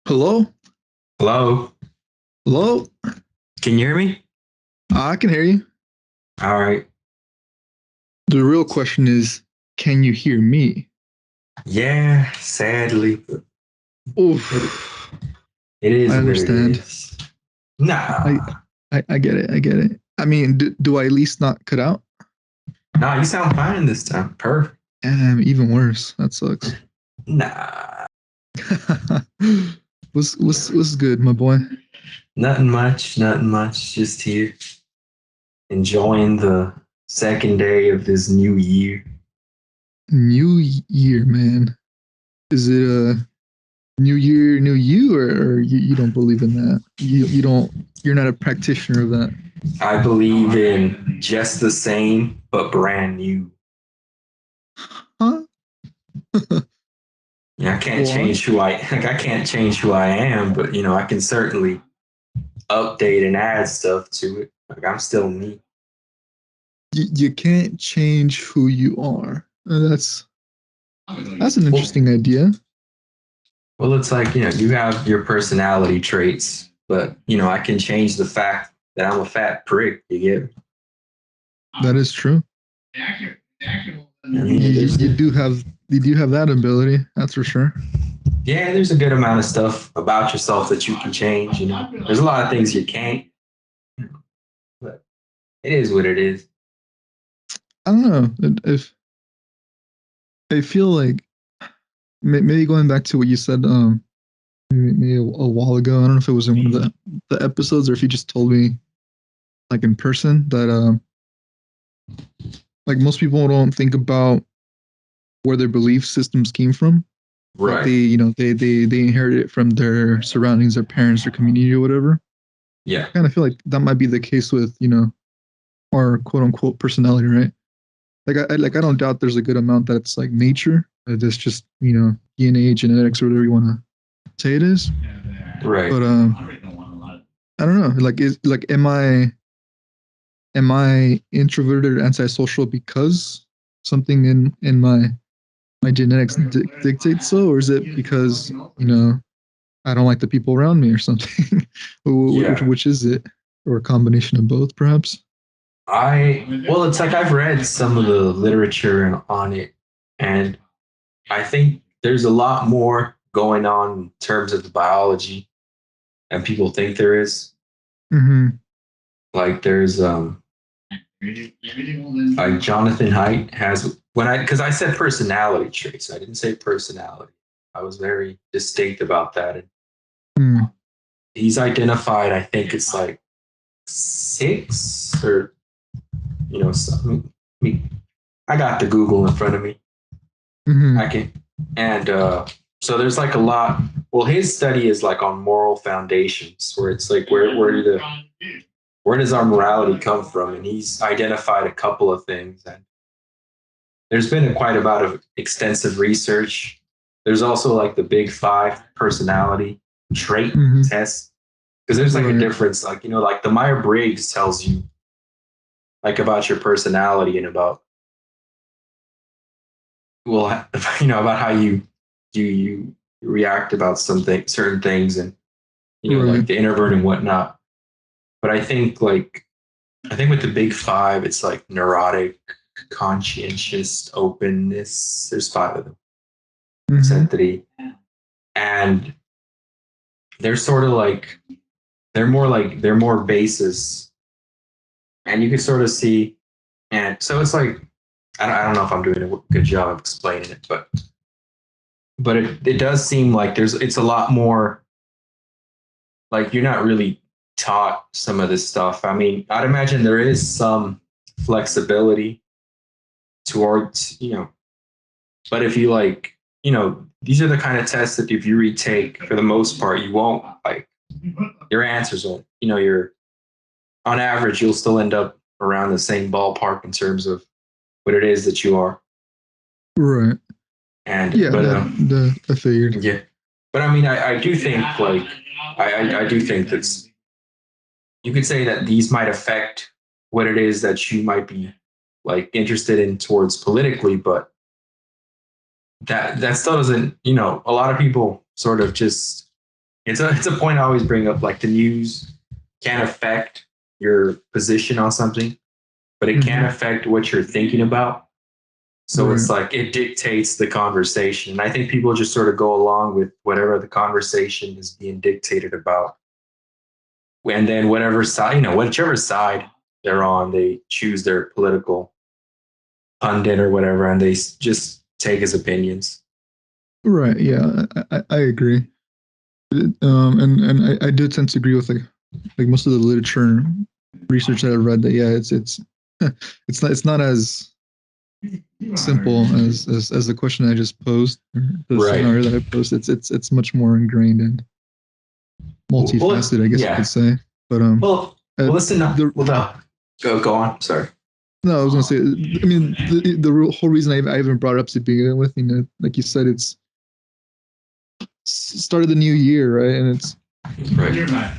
Hello? Hello, Hello? can you hear me? I can hear you. All right. The real question is, can you hear me? Yeah, sadly, but it, Oof. it I is what it understand. is. I, Nah, I get it. I get it. I mean, do I at least not cut out? nah, you sound fine this time. Perfect. Even worse. That sucks. Nah, What's good, my boy? nothing much, nothing much. Just here enjoying the second day of this new year. New year, man. Is it a new year, new you, or you don't believe in that? You don't. You're not a practitioner of that, I believe in just the same, but brand new. huh? Yeah, I can't Go on. change who I like. I can't change who I am, but I can certainly update and add stuff to it. Like I'm still me. You can't change who you are. That's an Well, interesting idea. Well, it's like, you have your personality traits, but, I can change the fact that I'm a fat prick. You get me? That is true. I mean, You do have that ability. That's for sure. yeah, there's a good amount of stuff about yourself that you can change. There's a lot of things you can't, but it is what it is. I don't know if I feel like maybe going back to what you said maybe a while ago. I don't know if it was in one of the episodes or if you just told me like in person that like most people don't think about where their belief systems came from. Like Right. they inherit it from their surroundings, their parents, their community, or whatever. Yeah. I kind of feel like that might be the case with our quote unquote personality, right? I don't doubt there's a good amount that's like nature. That's just DNA, genetics, or whatever you want to say it is. Right. But I don't know. Like is like am I introverted or antisocial because something in my genetics dictates so, or is it because I don't like the people around me or something? which, Yeah. which is it, or a combination of both, perhaps? Well, it's like I've read some of the literature on it, and I think there's a lot more going on in terms of the biology than people think there is. Mm-hmm. Like there's like Jonathan Haidt has when I because I said personality traits. I didn't say personality. I was very distinct about that. And Mm. he's identified, I think it's like six or something. I got the Google in front of me. I Mm-hmm. can and so there's like a lot. Well, his study is like on moral foundations, where it's like where does our morality come from? And he's identified a couple of things, and there's been quite a bit of extensive research. There's also like the big five personality trait Mm-hmm. test, because there's like a Right. difference, like, like the Meyer Briggs tells you like about your personality and about, well, about how you react about something, certain things, and, like Right. the introvert and whatnot. But I think with the big five, it's like neurotic, conscientious, openness. There's five of them. Mm-hmm. Eccentricity. And they're sort of like they're more bases, and you can sort of see. And so it's like I don't know if I'm doing a good job of explaining it, but it does seem like it's a lot more like you're not really taught some of this stuff. I mean, I'd imagine there is some flexibility towards, but if you like, these are the kind of tests that if you retake, for the most part, you won't like your answers won't, you're on average, you'll still end up around the same ballpark in terms of what it is that you are. Right. And Yeah. but The I figured. yeah, but I mean, I do think like I do think that's you could say that these might affect what it is that you might be like interested in towards politically, but that still doesn't, a lot of people sort of just it's a point I always bring up. Like the news can affect your position on something, but it can affect what you're thinking about. So it's like it dictates the conversation. And I think people just sort of go along with whatever the conversation is being dictated about. And then whatever side, whichever side they're on, they choose their political pundit or whatever, and they just take his opinions. Right. Yeah, I agree. And I do tend to agree with like most of the literature and research that I've read that yeah, it's it's not as simple as the question I just posed, the scenario that I posed. It's much more ingrained and multifaceted, I guess you could say. But listen. Go on. Sorry. No, I was gonna say. I mean, the whole reason I even brought it up to begin with, like you said, it's start of the new year, right? And it's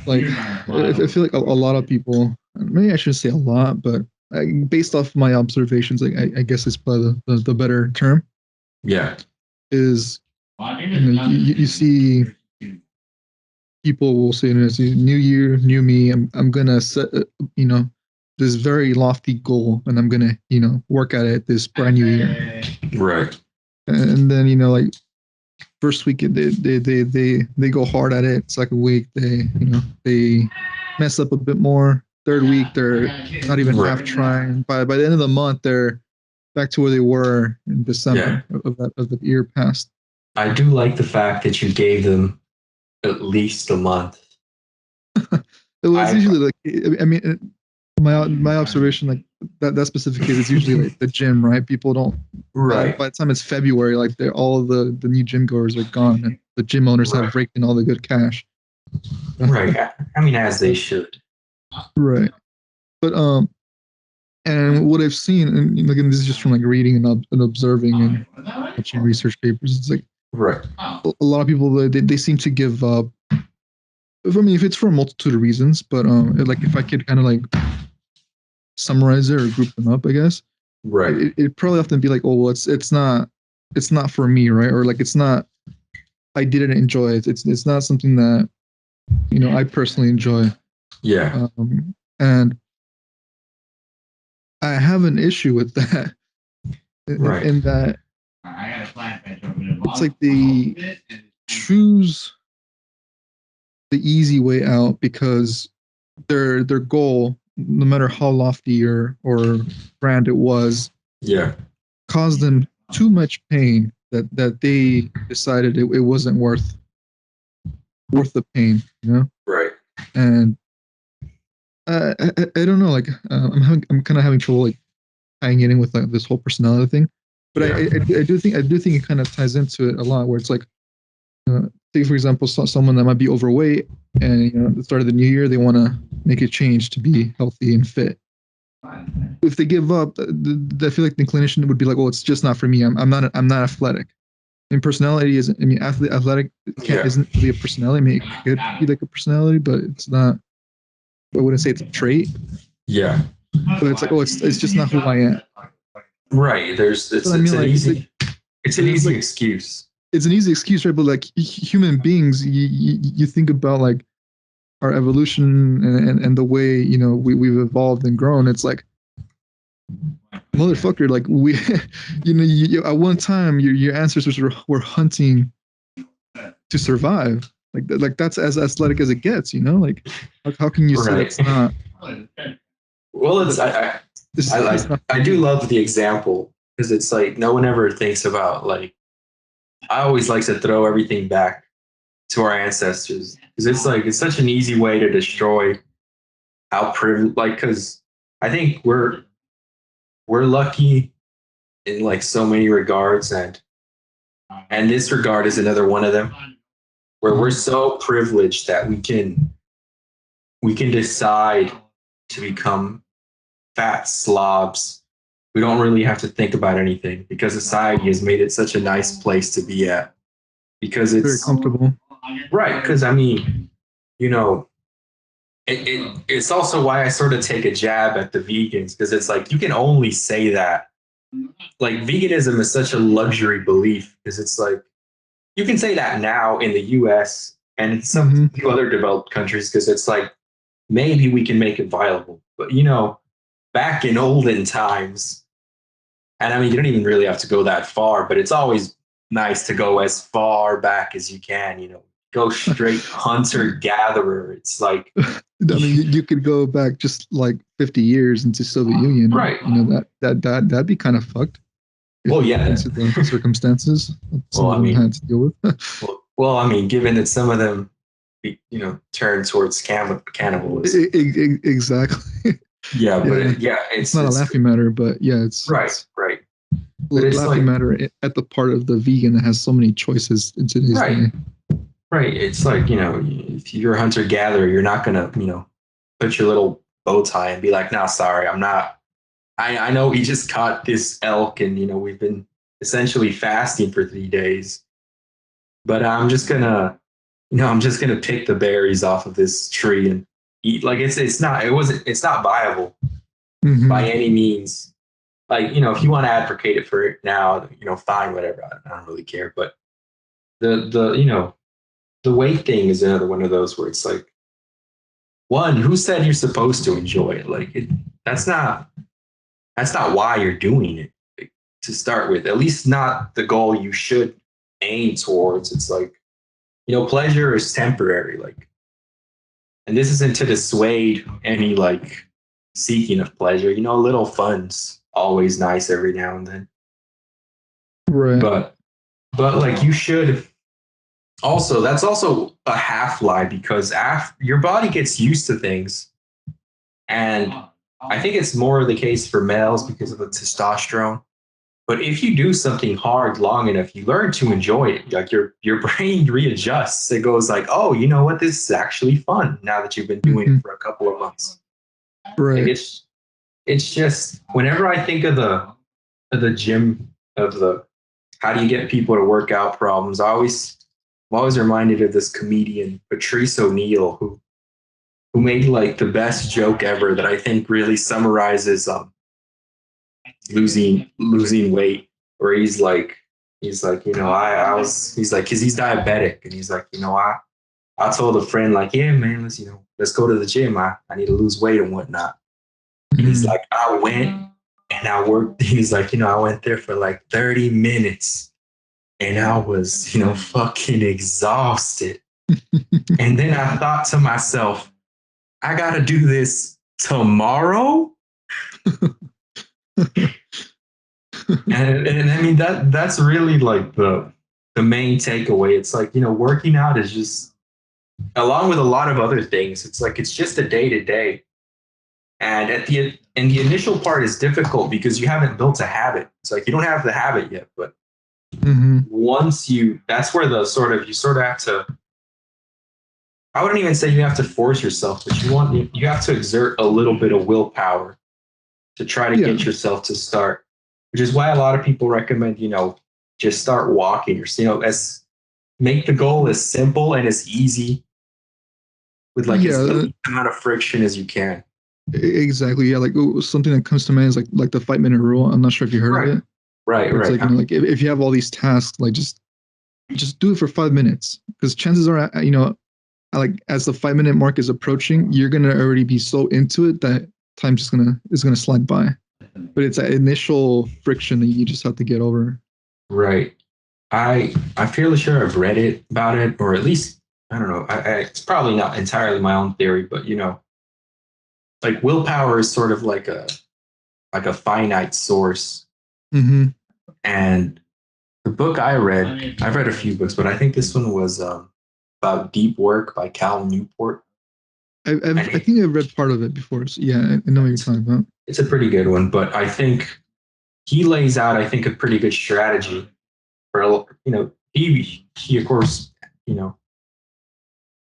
like I feel like a lot of people, maybe I shouldn't say a lot, but based off my observations, like I guess it's probably the better term. Yeah. Is you see people will say, new year, new me. I'm gonna set this very lofty goal, and I'm gonna work at it this brand new year. Right. And then like first week they go hard at it. Second week they mess up a bit more. Third week they're not even half trying. By the end of the month they're back to where they were in December of the year past. I do like the fact that you gave them at least a month. It's usually like, I mean, my observation, like that specific case, is usually like the gym, right? People don't. By the time it's February, like all the new gym goers are gone, and the gym owners have raked in all the good cash. Right. I mean, as they should. Right. But and what I've seen, and again, this is just from like reading and observing and watching research papers. It's like a lot of people they seem to give up. I mean, if it's for a multitude of reasons, but like if I could kind of like summarize it or group them up, I guess. Right. It probably often be like, oh, well, it's not for me, right? Or like it's not. I didn't enjoy it. It's not something that I personally enjoy. Yeah. And I have an issue with that. In that it's like they choose the easy way out because their goal, no matter how lofty or grand it was, caused them too much pain that they decided it wasn't worth the pain, Right. And I don't know, like I'm kind of having trouble like tying it in with like this whole personality thing, but I do think it kind of ties into it a lot, where it's like, take for example, someone that might be overweight, and at the start of the new year they want to make a change to be healthy and fit. If they give up, I feel like the inclination would be like, well, it's just not for me. I'm not athletic. I mean, personality isn't. I mean, athletic isn't really a personality. I mean, it could be like a personality, but it's not. I wouldn't say it's a trait. Yeah. But it's like, oh, it's just not who I am. Right. It's an easy excuse. It's an easy excuse, right? But like human beings, you think about like our evolution and the way we've evolved and grown. It's like, motherfucker, like we, at one time your ancestors were hunting to survive. Like that's as athletic as it gets. Like how can you say that's not? Well, I do love the example, because it's like no one ever thinks about, like, I always like to throw everything back to our ancestors, because it's like it's such an easy way to destroy how privileged. Like, because I think we're lucky in like so many regards, and this regard is another one of them, where we're so privileged that we can decide to become fat slobs. We don't really have to think about anything, because society has made it such a nice place to be at, because it's very comfortable. Right. Because I mean, it's also why I sort of take a jab at the vegans, because it's like you can only say that. Like, veganism is such a luxury belief, because it's like you can say that now in the US and in some Mm-hmm. few other developed countries, because it's like maybe we can make it viable. But you know, back in olden times, and I mean, you don't even really have to go that far, but it's always nice to go as far back as you can. You know, go straight hunter gatherer. It's like, I mean, you could go back just like 50 years into Soviet Union. right. You know that'd be kind of fucked if Well, you look yeah. into the circumstances that some Well, of I them mean, had to deal with. I mean, given that some of them, turn towards cannibalism. Exactly. Yeah, but Yeah, yeah, it's not a it's laughing matter, but yeah, right, it's right. But it's laughing like matter at the part of the vegan that has so many choices in today's right, day. right. It's like if you're a hunter gatherer, you're not gonna put your little bow tie and be like, no, sorry, I'm not. I know we just caught this elk and we've been essentially fasting for 3 days, but I'm just gonna pick the berries off of this tree and eat. Like it's not viable by Hmm. any means. Like if you want to advocate it for it now, fine, whatever. I don't really care. But the weight thing is another one of those where it's like, one, who said you're supposed to enjoy it? Like that's not that's not why you're doing it, like, to start with. At least not the goal you should aim towards. It's like pleasure is temporary. Like, and this isn't to dissuade any like seeking of pleasure. A little fun's always nice every now and then. Right. But like you should also, that's also a half lie because your body gets used to things. And I think it's more the case for males because of the testosterone. But if you do something hard long enough, you learn to enjoy it. Like your brain readjusts. It goes like, oh, you know what? This is actually fun now that you've been doing it Hmm. for a couple of months. Like Right. it's just whenever I think of the gym, of the how do you get people to work out problems, I'm always reminded of this comedian Patrice O'Neill who made like the best joke ever that I think really summarizes losing weight. Where he's like I was he's like because he's diabetic and he's like I told a friend like, yeah man, let's go to the gym. I need to lose weight and whatnot. And he's Hmm. like, I went and I worked. He's like, I went there for like 30 minutes and I was, fucking exhausted. And then I thought to myself, I got to do this tomorrow. And I mean, that's really like the main takeaway. It's like, working out is just, along with a lot of other things, it's like, it's just a day to day. And the initial part is difficult because you haven't built a habit. It's like you don't have the habit yet, but Hmm. that's where you sort of have to. I wouldn't even say you have to force yourself, but you have to exert a little bit of willpower to try to Yeah. get yourself to start. Which is why a lot of people recommend just start walking, or as make the goal as simple and as easy with like as Yeah. little amount of friction as you can. Exactly. Yeah. Like something that comes to mind is like the 5 minute rule. I'm not sure if you heard of Right, it. right, Where it's right. like like if you have all these tasks, like just do it for 5 minutes because chances are like as the 5 minute mark is approaching, you're gonna already be so into it that time just gonna slide by. But it's that initial friction that you just have to get over. Right. I'm fairly sure I've read it about it, or at least I don't know. It's probably not entirely my own theory, but like willpower is sort of like a finite source. Hmm. And the book I've read a few books, but I think this one was about deep work by Cal Newport. And I think I've read part of it before. So yeah, I know what you're it's, talking about. it's a pretty good one, but I think he lays out, I think, a pretty good strategy for he of course you know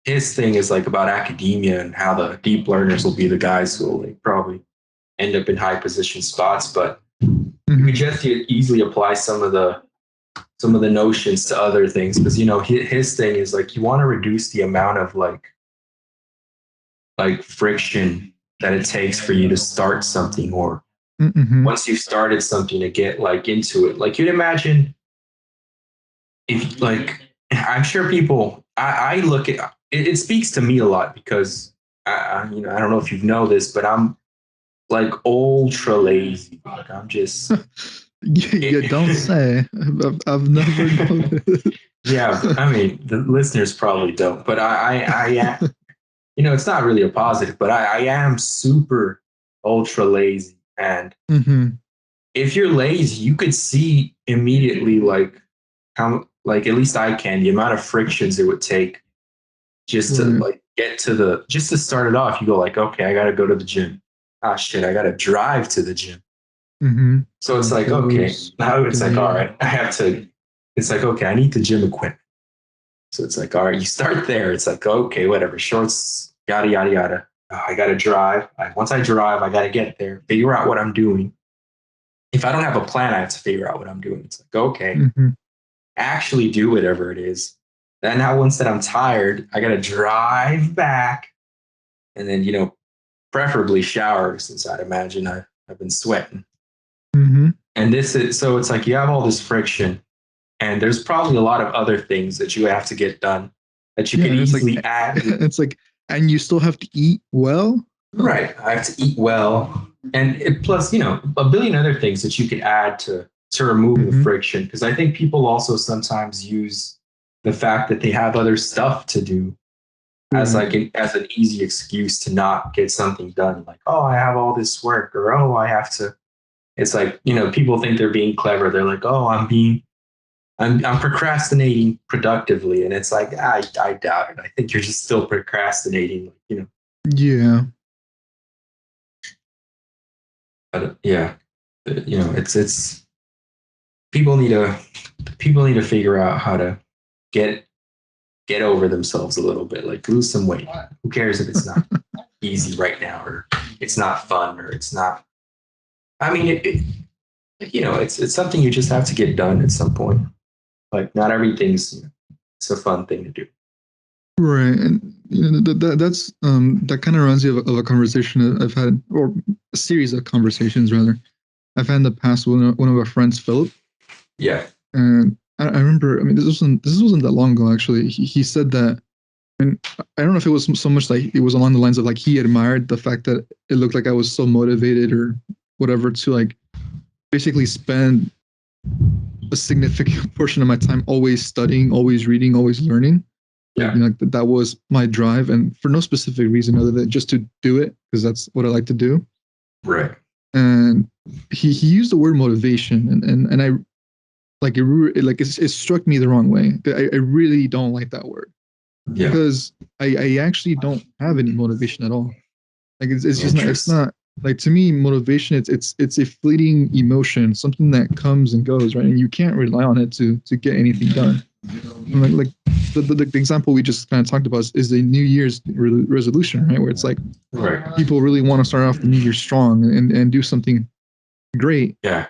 his thing is like about academia and how the deep learners will be the guys who will like probably end up in high position spots. But you could Hmm. just easily apply some of the notions to other things because his thing is like you want to reduce the amount of like friction that it takes for you to start something, or Hmm. once you've started something to get like into it. Like you'd imagine if like I'm sure people I look at it, it speaks to me a lot because I don't know if you know this, but I'm like ultra lazy. Like I'm just You don't say. I've never noticed. yeah. I mean, the listeners probably don't, but it's not really a positive, but I am super ultra lazy. And Hmm. if you're lazy, you could see immediately like how like at least I can the amount of frictions it would take just to Right. like get to the just to start it off. You go like, okay, I gotta go to the gym. Ah shit, I gotta drive to the gym. Hmm. So it's like, okay, Those now it's like, all days. right, I have to it's like, okay, I need the gym equipment. So it's like, all right, you start there. It's like, okay, whatever, shorts, yada, yada, yada. I got to drive. Once I drive, I got to get there, figure out what I'm doing. If I don't have a plan, I have to figure out what I'm doing. It's like, okay, Hmm. actually do whatever it is. Then now, once that I'm tired, I got to drive back and then, preferably shower since I'd imagine I've been sweating. Hmm. And this is so it's like you have all this friction, and there's probably a lot of other things that you have to get done that you Yeah, could and it's like easily add. it's like, and you still have to eat well. Right. I have to eat well. And plus, a billion other things that you could add to remove the Hmm. friction. Because I think people also sometimes use the fact that they have other stuff to do as Right. as an easy excuse to not get something done. Like, oh, I have all this work, or oh, I have to. It's like, people think they're being clever. They're like, oh, I'm procrastinating productively. And it's like, I doubt it. I think you're just still procrastinating, Yeah. but yeah, it's people need to people need to figure out how to get get over themselves a little bit, like lose some weight. Who cares if it's not easy right now, or it's not fun, or it's not. I mean, it's something you just have to get done at some point. Like not everything's it's a fun thing to do. Right. And that kind of reminds me of a conversation I've had, or a series of conversations rather. I've had in the past with one of our friends, Philip, Yeah, and I remember. I mean, this wasn't that long ago actually. He said that, and I don't know if it was so much like it was along the lines of like he admired the fact that it looked like I was so motivated or whatever to like basically spend a significant portion of my time always studying, always reading, always learning. Like, yeah, like that was my drive, and for no specific reason other than just to do it because that's what I like to do. right, And he used the word motivation, and I like it struck me the wrong way. I really don't like that word yeah. because I actually don't have any motivation at all. Like it's just not it's Interesting. not like to me motivation it's a fleeting emotion, something that comes and goes, right? And you can't rely on it to get anything done. And like the example we just kind of talked about is the New Year's resolution, right? Where it's like Right. people really want to start off the New Year strong and do something great. Yeah.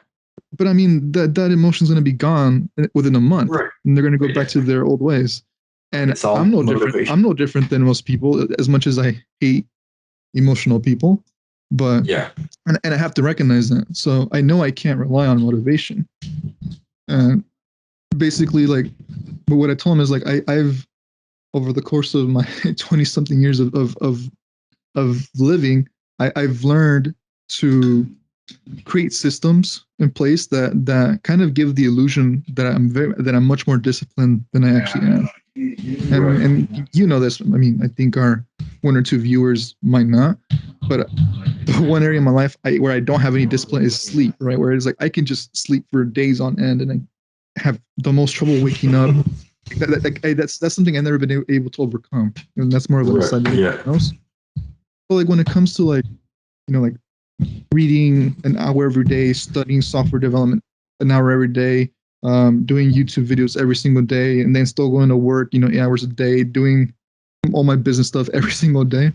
But I mean that emotion's going to be gone within a month, Right. and they're going to go back Yeah. to their old ways. And It's all I'm motivation. no different than most people, as much as I hate emotional people. But Yeah. and I have to recognize that. So I know I can't rely on motivation. And basically, like, but what I told him is like I've over the course of my 20 something years of living, I've learned to create systems in place that kind of give the illusion that that I'm much more disciplined than I actually am. Right. And you know this. I mean, I think our one or two viewers might not, but the one area in my life where I don't have any discipline is sleep. Right, where it's like I can just sleep for days on end, and I have the most trouble waking up. That's something I've never been able to overcome, and that's more of an Right. aside than Yeah. anything else. But like when it comes to like like reading an hour every day, studying software development an hour every day, doing YouTube videos every single day, and then still going to work, 8 hours a day, doing all my business stuff every single day.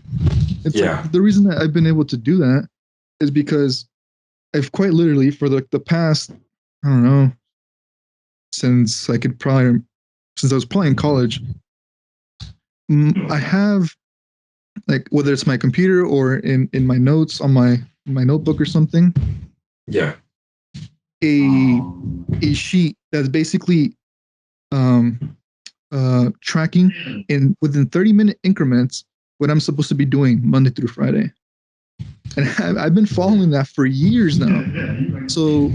It's like Yeah. the reason that I've been able to do that is because I've quite literally for the past, I don't know, since I could probably since I was probably in college, I have like whether it's my computer or in my notes on my notebook or something, Yeah. a a sheet that's basically um tracking in within 30-minute increments what I'm supposed to be doing Monday through Friday. And I've been following that for years now. So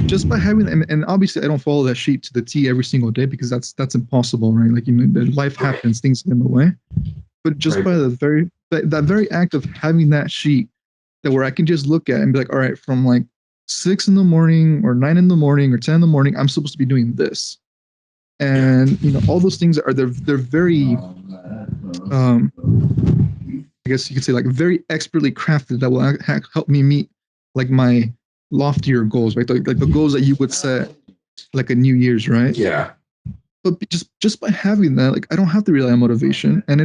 just by having, and obviously I don't follow that sheet to the T every single day because that's impossible, right? Like, you know, life happens, things get in the way. But just by the that very act of having that sheet that where I can just look at and be like, all right, from like 6 in the morning or 9 in the morning or 10 in the morning, I'm supposed to be doing this. And you know, all those things are they're very I guess you could say like very expertly crafted that will help me meet like my loftier goals, right? Like the goals that you would set like a New Year's, right? Yeah. But just by having that, like I don't have to rely on motivation, and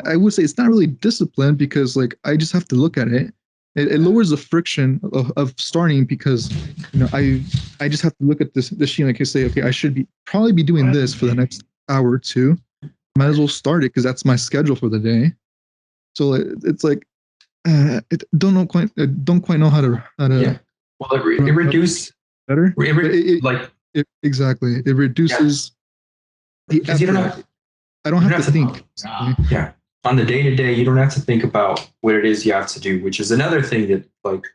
I would say it's not really discipline because like I just have to look at it. It lowers the friction of starting because you know I just have to look at this sheet like I say, okay, I should be probably be doing this for the next hour or two. Might as well start it because that's my schedule for the day. So it's like don't quite know how to Yeah. Well, it reduces better. Exactly, it reduces the because you don't have, effort. I don't have to think. Yeah. On the day to day, you don't have to think about what it is you have to do, which is another thing that like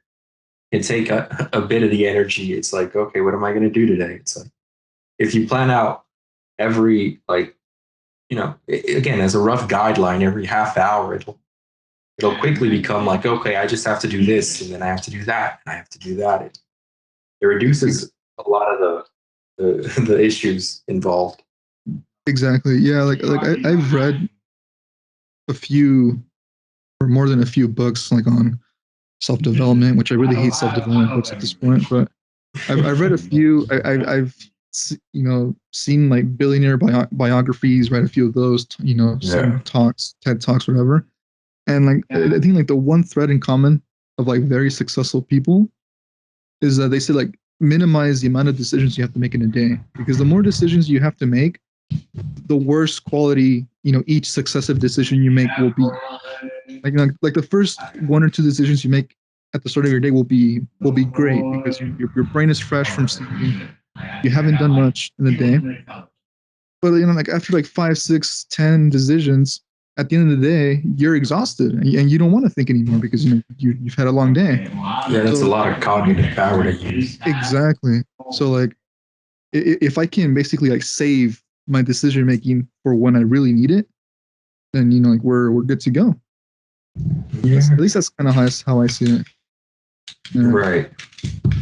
can take a bit of the energy. It's like, okay, what am I going to do today? It's like if you plan out every like, you know, again as a rough guideline, every half hour, it'll quickly become like, okay, I just have to do this, and then I have to do that, and I have to do that. It reduces a lot of the issues involved. Exactly. Yeah. I've read a few or more than a few books like on self development, which I really hate self development books at this point. But I've read a few. I've you know seen like billionaire biographies, read a few of those. You know, some talks, TED talks, whatever. And like I think like the one thread in common of like very successful people is that they say like minimize the amount of decisions you have to make in a day because the more decisions you have to make, the worse quality you know each successive decision you make will be. Like the first one or two decisions you make at the start of your day will be great because your brain is fresh from sleeping. You haven't done much in the day, but you know like after like 5, 6, 10 decisions, at the end of the day you're exhausted and you don't want to think anymore because you know you've had a long day. Yeah, that's a lot of cognitive power to use. Exactly. So like if I can basically like save my decision making for when I really need it, then you know like we're good to go. Yeah. At least that's kind of how I see it. Right.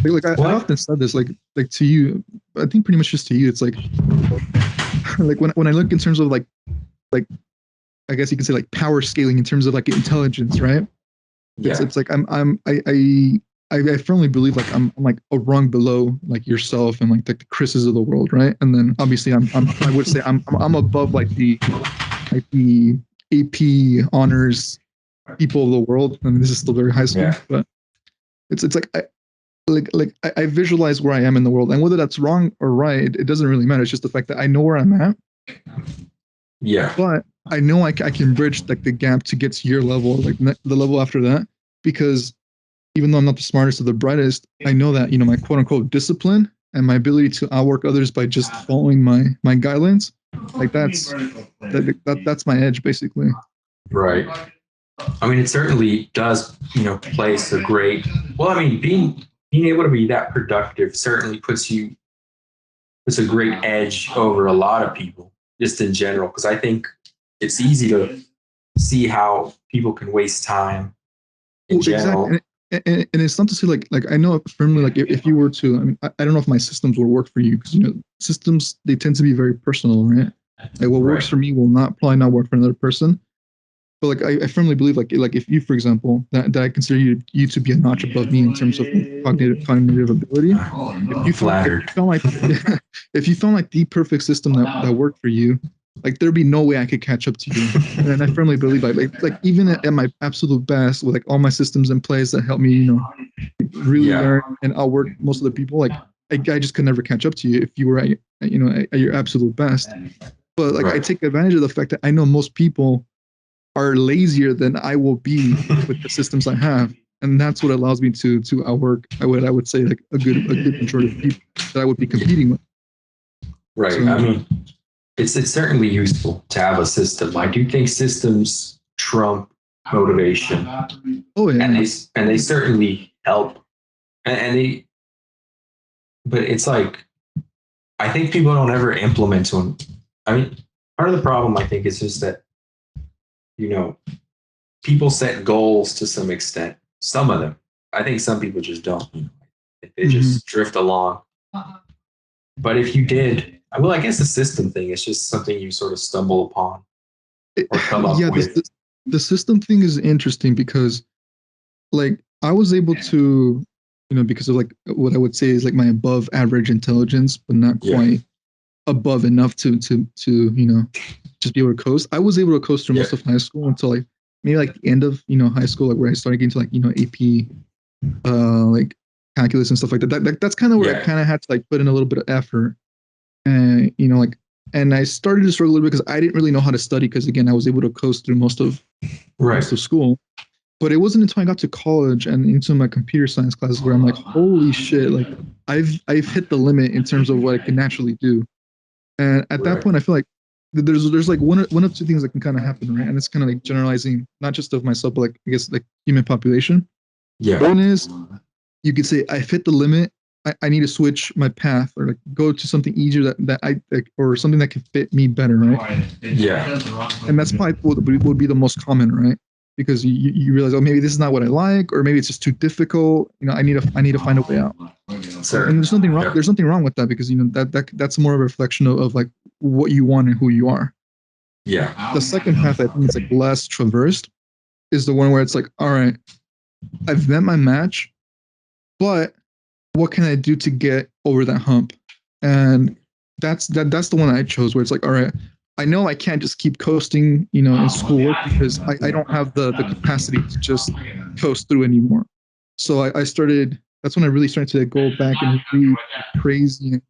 Like I often said this like to you, I think pretty much just to you. It's like like when I look in terms of like I guess you can say like power scaling in terms of like intelligence, right? Yeah. It's like I firmly believe like I'm like a rung below like yourself and like the Chris's of the world, right? And then obviously I would say I'm above like the AP honors people of the world. I mean, this is still very high school, but it's like I visualize where I am in the world, and whether that's wrong or right, it doesn't really matter. It's just the fact that I know where I'm at. Yeah. But I know I can bridge like the gap to get to your level, like the level after that, because even though I'm not the smartest or the brightest, I know that you know my quote unquote discipline and my ability to outwork others by just following my guidelines, like that's my edge basically. Right. I mean, it certainly does, you know, place a great. Well, I mean, being able to be that productive certainly puts a great edge over a lot of people, just in general. Because I think it's easy to see how people can waste time in general. Exactly. And it's not to say like I know firmly like if you were to I mean I don't know if my systems will work for you because you know systems they tend to be very personal, right? Like what works for me will probably not work for another person. But like I firmly believe like if you for example that I consider you to be a notch above me in terms of like, cognitive ability. If you found like if you found like the perfect system that worked for you, like there'd be no way I could catch up to you. And I firmly believe like even at my absolute best with like all my systems in place that help me you know really learn and outwork most of the people like I just could never catch up to you if you were at you know at your absolute best. But like I take advantage of the fact that I know most people are lazier than I will be with the systems I have. And that's what allows me to outwork I would say like a good majority of people that I would be competing with. Right. So, I mean, it's certainly useful to have a system. I do think systems trump motivation, Oh yeah. and they certainly help. And they, but it's like I think people don't ever implement them. I mean, part of the problem I think is just that you know people set goals to some extent. Some of them, I think, some people just don't. They Mhm. just drift along. But if you did, well, I guess the system thing is just something you sort of stumble upon It- or come up yeah, with. the system thing is interesting because like I was able to, because of like what I would say is like my above average intelligence, but not Yeah. quite above enough to just be able to coast. I was able to coast through Yeah. most of high school until like maybe like the end of high school, like where I started getting to like AP, like calculus and stuff like that. That's kind of where I Yeah. kind of had to like put in a little bit of effort, and like, and I started to struggle a little bit because I didn't really know how to study because again I was able to coast through most of Right. school. But it wasn't until I got to college and into my computer science classes where I'm like, holy shit, like I've hit the limit in terms of what I can naturally do. And at that Right. point, I feel like there's like one of two things that can kind of happen, right? And it's kind of like generalizing not just of myself, but like I guess like human population. Yeah. One is you could say I've hit the limit. I need to switch my path or like go to something easier that I like, or something that can fit me better, right? Yeah. And that's probably what would be the most common, right? Because you realize, oh, maybe this is not what I like, or maybe it's just too difficult. I need to find a way out. Sir. And there's nothing wrong. Yeah. There's nothing wrong with that because that's more of a reflection of like what you want and who you are. Yeah. The second path, I think it's like less traversed, is the one where it's like, all right, I've met my match, but what can I do to get over that hump? And that's the one I chose where it's like, all right, I know I can't just keep coasting, in schoolwork because I don't have the capacity to just coast through anymore. So I started, that's when I really started to go back and read crazy and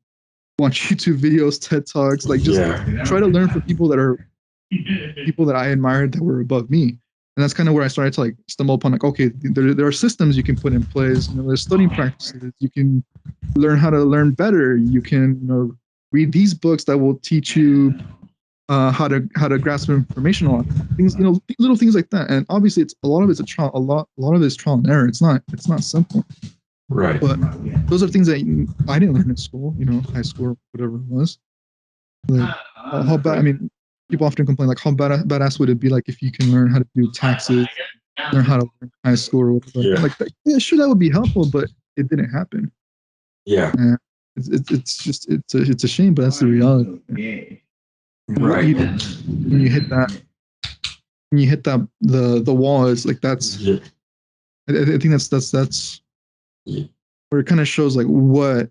watch YouTube videos, TED Talks, like just Yeah. try to learn from people that I admired that were above me. And that's kind of where I started to like stumble upon like, okay, there are systems you can put in place. There's studying practices. You can learn how to learn better. You can, read these books that will teach you how to grasp information on things, little things like that. And obviously, it's a lot of it's a trial, a lot of it's trial and error. It's not simple, Right. but those are things that I didn't learn in school, high school, or whatever it was. Like, how bad? I mean, people often complain like, how badass would it be like if you can learn how to do taxes, learn how to learn high school or whatever like that? Yeah. Like, yeah, sure, that would be helpful, but it didn't happen. Yeah. And it's just it's a shame, but that's the reality. What Right. you when you hit that when you hit that the wall is like that's Yeah. I think that's Yeah. where it kind of shows like what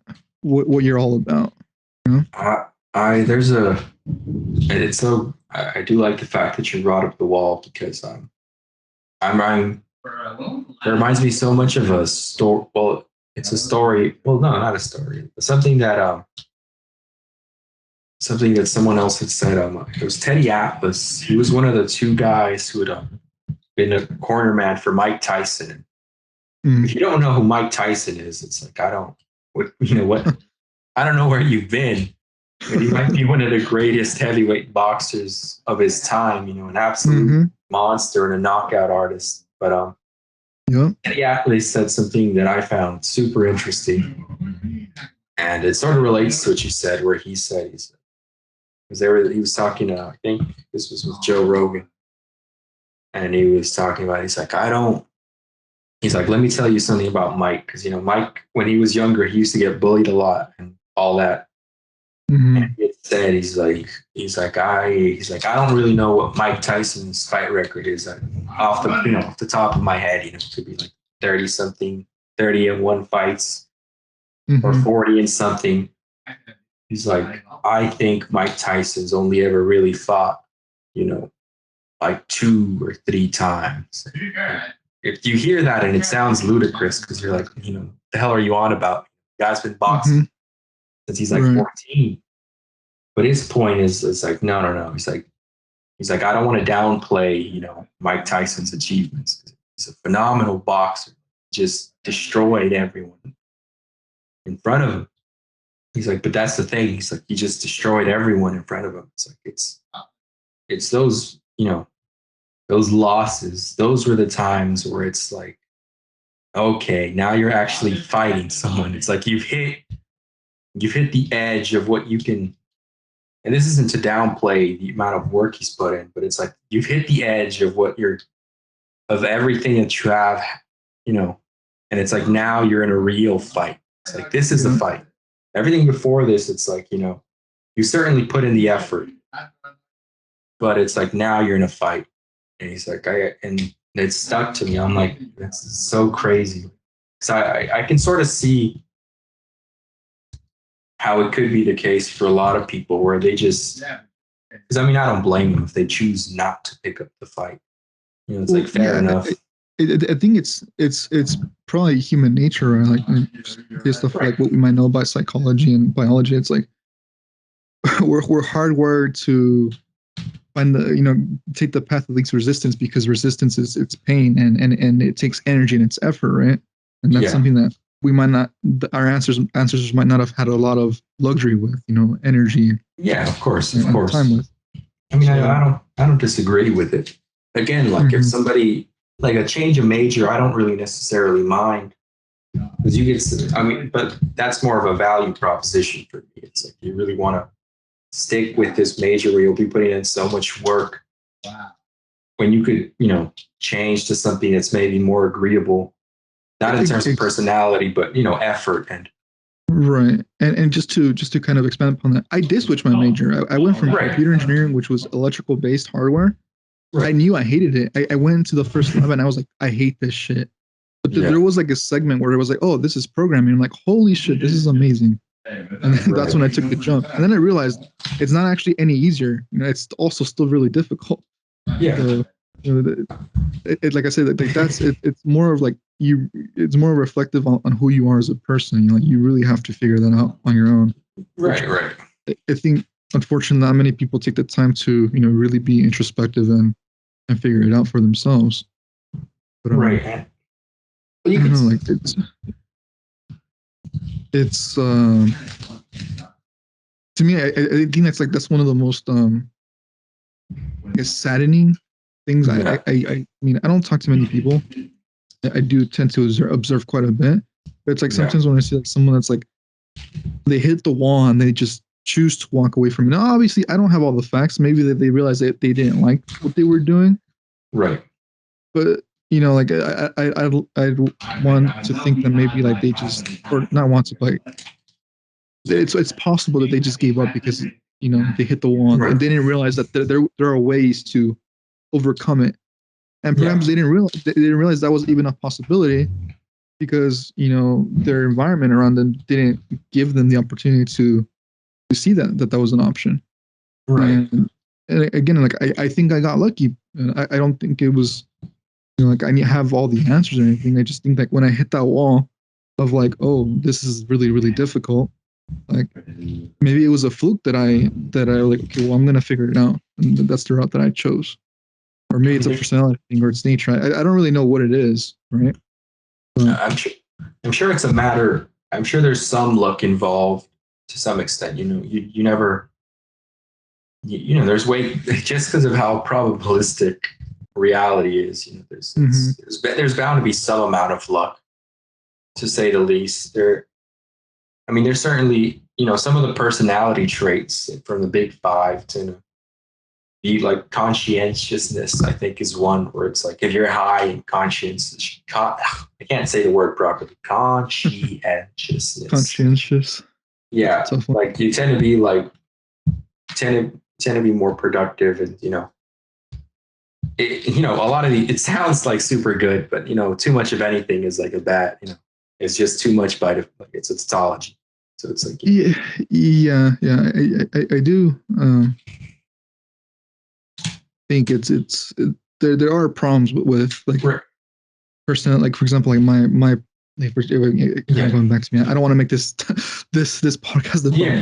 you're all about. There's a, and it's so, I do like the fact that you brought up the wall because I'm it reminds me so much of a story. Well, it's a story. Well, no, not a story. Something that someone else had said. It was Teddy Atlas. He was one of the two guys who had been a corner man for Mike Tyson. If you don't know who Mike Tyson is, it's like I don't. What you know what? I don't know where you've been. But he might be one of the greatest heavyweight boxers of his time. An absolute monster and a knockout artist. But Yeah. Teddy Atlas said something that I found super interesting, and it sort of relates to what you said, where he said he was talking. I think this was with Joe Rogan, and he was talking about. He's like, I don't. He's like, let me tell you something about Mike, because Mike, when he was younger, he used to get bullied a lot and all that. And he said, he's like, I don't really know what Mike Tyson's fight record is off the top of my head. It could be like 30 something, 30-1 fights, or 40 and something. He's like, I think Mike Tyson's only ever really fought, like 2 or 3 times. If you hear that and it sounds ludicrous because you're like, the hell are you on about? The guy's been boxing since he's like 14. But his point is like, no. He's like, I don't want to downplay, Mike Tyson's achievements. He's a phenomenal boxer, just destroyed everyone in front of him. He's like, but that's the thing. He's like, he just destroyed everyone in front of him. It's like it's those, those losses. Those were the times where it's like, okay, now you're actually fighting someone. It's like you've hit the edge of what you can. And this isn't to downplay the amount of work he's put in, but it's like you've hit the edge of what you're of everything that you have, you know. And it's like now you're in a real fight. It's like this is a fight. Everything before this, it's like, you certainly put in the effort, but it's like now you're in a fight. And he's like, and it stuck to me. I'm like, that's so crazy. So I can sort of see how it could be the case for a lot of people where they just, because I mean, I don't blame them if they choose not to pick up the fight. It's like fair enough. I think it's probably human nature, right? Like based off like what we might know about psychology and biology. It's like we're hardwired to find take the path of least resistance, because resistance is it's pain and it takes energy and it's effort, right? And that's something that we might not, our answers might not have had a lot of luxury with, energy. Yeah, of course, time with. I mean, I don't disagree with it. Again, like if somebody like a change of major, I don't really necessarily mind, because you get, but that's more of a value proposition for me. It's like you really want to stick with this major where you'll be putting in so much work. Wow. When you could, change to something that's maybe more agreeable, not in terms of personality, but effort and. Right, and just to kind of expand upon that, I did switch my major. I went from computer engineering, which was electrical based hardware. Right. I knew I hated it. I went into the first lab and I was like, I hate this shit. But there was like a segment where it was like, oh, this is programming. I'm like, holy shit, this is amazing. And then that's when I took the jump. And then I realized it's not actually any easier. It's also still really difficult. Yeah. So, like I said, like that's it's more of like it's more reflective on who you are as a person. You really have to figure that out on your own. Right. I think unfortunately not many people take the time to really be introspective and figure it out for themselves. But, right. I don't know, like it's to me, I think that's one of the most saddening things. I mean, I don't talk to many people. I do tend to observe quite a bit, but it's like sometimes when I see like someone that's like they hit the wall and they just choose to walk away from it. Now, obviously, I don't have all the facts. Maybe they realize that they didn't like what they were doing. Right. But like I want to think that maybe like they just, or not want to, but it's possible that they just gave up because they hit the wall and they didn't realize that there are ways to overcome it, and perhaps they didn't realize that was even a possibility because their environment around them didn't give them the opportunity to see that was an option. Right. And again, like I think I got lucky. I don't think it was like I have all the answers or anything. I just think that when I hit that wall of like, oh, this is really, really difficult, like maybe it was a fluke that I like, okay, well, I'm gonna figure it out, and that's the route that I chose. Or maybe it's a personality thing or it's nature. I don't really know what it is, right? I'm sure it's a matter. I'm sure there's some luck involved to some extent. You never. There's way just because of how probabilistic reality is. There's bound to be some amount of luck, to say the least. There's certainly some of the personality traits from the big five to be like conscientiousness. I think is one where it's like if you're high in conscience, I can't say the word properly. Conscientiousness. Conscientious. Yeah, like you tend to be like tend to be more productive, and a lot of it sounds like super good, but too much of anything is like a bad. It's just too much by like it's a tautology. So it's like yeah. I do think it's there are problems with like person, like for example, like my like going back to me. I don't want to make this podcast about me,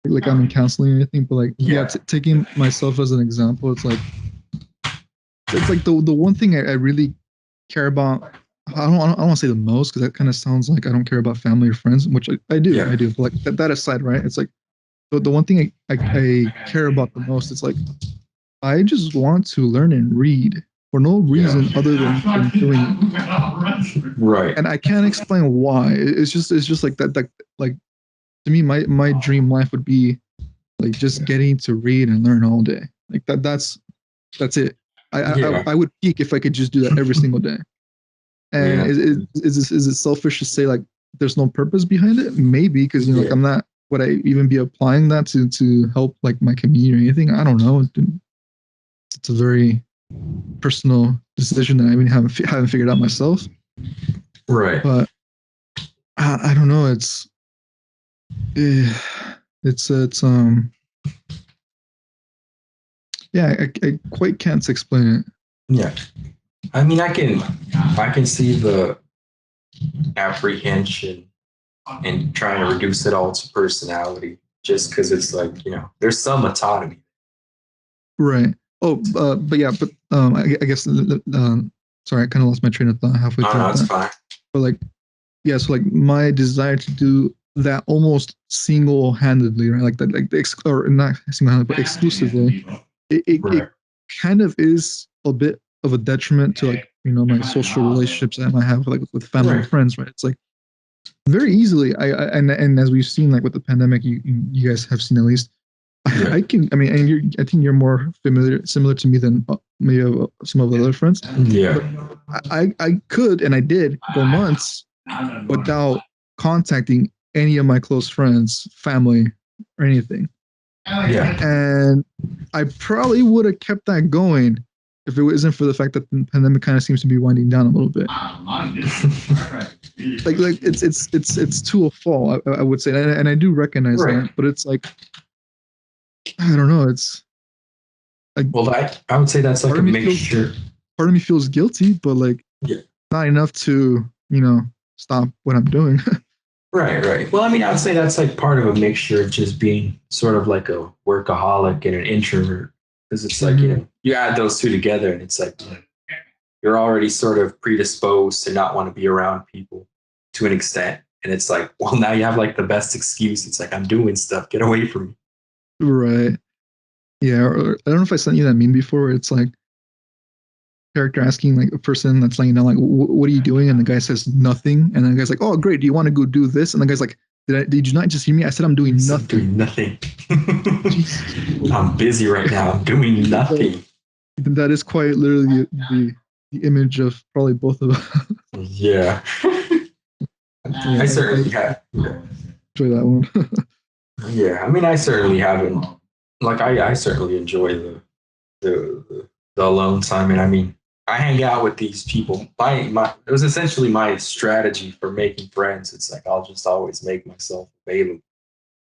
like I'm in counseling or anything, but like taking myself as an example, it's like the one thing I really care about I don't want to say the most because that kind of sounds like I don't care about family or friends, which I do. Yeah. I do. But like that aside, right? It's like the one thing I care about the most is like I just want to learn and read for no Yeah. reason other than doing it. Right. And I can't explain why. It's just like that like to me my dream life would be like just getting to read and learn all day. Like that's it. Yeah. I would peak if I could just do that every single day. And Yeah. is it selfish to say like there's no purpose behind it? Maybe because you know like Yeah. I'm not would I even be applying that to help like my community or anything? I don't know. It's a very personal decision that I even haven't figured out myself. Right. But I don't know. Eh, it's yeah. I quite can't explain it. Yeah. I mean, I can see the apprehension and trying to reduce it all to personality just because it's like, there's some autonomy. Right. Oh, but yeah, but I guess sorry, I kind of lost my train of thought halfway Oh, through no, with it's that. fine. But like, yeah, so like my desire to do that almost single-handedly, right? Like that, like or not single-handedly, but exclusively. It Right. kind of is a bit of a detriment to like my social relationships that I might have with family and Right. friends, right? It's like very easily and as we've seen like with the pandemic, you guys have seen at least. Yeah. I mean, and I think you're more similar to me than maybe some of the other friends. Yeah. But I could and I did go months without contacting any of my close friends, family, or anything. Yeah. And I probably would have kept that going if it wasn't for the fact that the pandemic kind of seems to be winding down a little bit. Like it's to a fault, I would say, and I do recognize Right. that, but it's like I don't know, it's like Well, I would say that's like part a of me feels mixture. part of me feels guilty, but like Yeah. not enough to stop what I'm doing. Right, right. Well, I mean, I would say that's like part of a mixture of just being sort of like a workaholic and an introvert. Because it's like, Mhm. you add those two together and it's like you're already sort of predisposed to not want to be around people to an extent. And it's like, well, now you have like the best excuse. It's like, I'm doing stuff. Get away from me. Right. Yeah. Or, I don't know if I sent you that meme before. Where it's like character asking like a person that's laying down like, "What are you doing?" And the guy says nothing, and then the guy's like, "Oh, great. Do you want to go do this?" And the guy's like, Did you not just hear me? I said I'm doing So I'm nothing." doing nothing. Jesus. I'm busy right now. I'm doing nothing. That is quite literally the image of probably both of us. Yeah. Yeah, I I certainly have. Yeah. enjoy that one. Yeah, I mean, I certainly haven't. Like, I certainly enjoy the alone time, and I mean, I hang out with these people. My it was essentially my strategy for making friends. It's like I'll just always make myself available.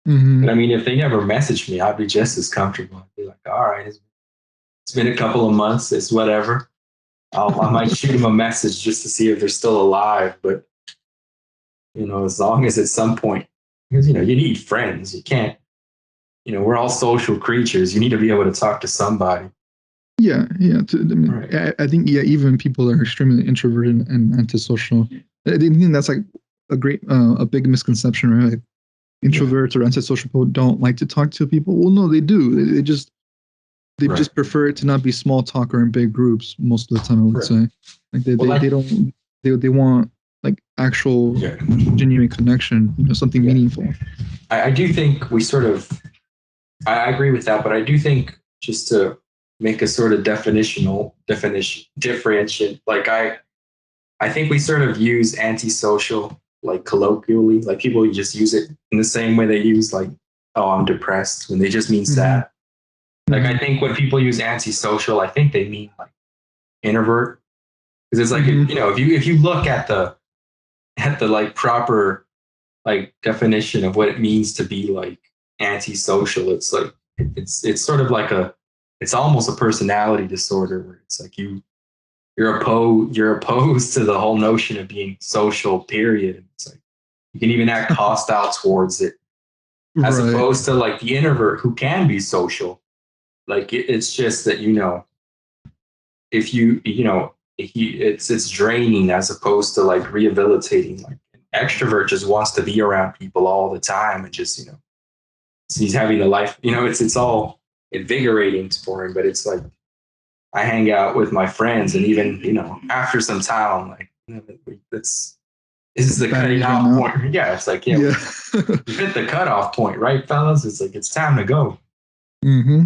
But Hmm. I mean, if they never message me, I'd be just as comfortable. I'd be like, all right, it's been a couple of months. It's whatever. I might shoot them a message just to see if they're still alive. But as long as at some point, because you need friends. You can't. We're all social creatures. You need to be able to talk to somebody. Yeah, yeah. I mean, Right. I think yeah, even people that are extremely introverted and antisocial, I think that's like a big misconception, right? Like, Yeah. introverts or antisocial people don't like to talk to people. Well, no, they do. They Right. just prefer it to not be small talk or in big groups most of the time. I would Right. say, like Well, they don't they want like actual yeah. genuine connection, something Yeah. meaningful. I do think we sort of, I agree with that, but I do think just to make a sort of differentiation, like I think we sort of use antisocial like colloquially, like people just use it in the same way they use like, oh, I'm depressed when they just mean Hmm. sad. Like I think when people use antisocial, I think they mean like introvert, because it's like Hmm. if you look at the like proper like definition of what it means to be like antisocial, it's like it's sort of like it's almost a personality disorder where it's like you're opposed to the whole notion of being social, period. It's like you can even act hostile towards it, as Right. opposed to like the introvert who can be social. Like it's just that if it's draining as opposed to like rehabilitating. Like an extrovert just wants to be around people all the time and just he's having a life. It's all invigorating for him. But it's like I hang out with my friends, and even after some time, I'm like, this is the cutting off point. Yeah, it's like Yeah. you hit the cutoff point, right, fellas? It's like it's time to go. Mm-hmm.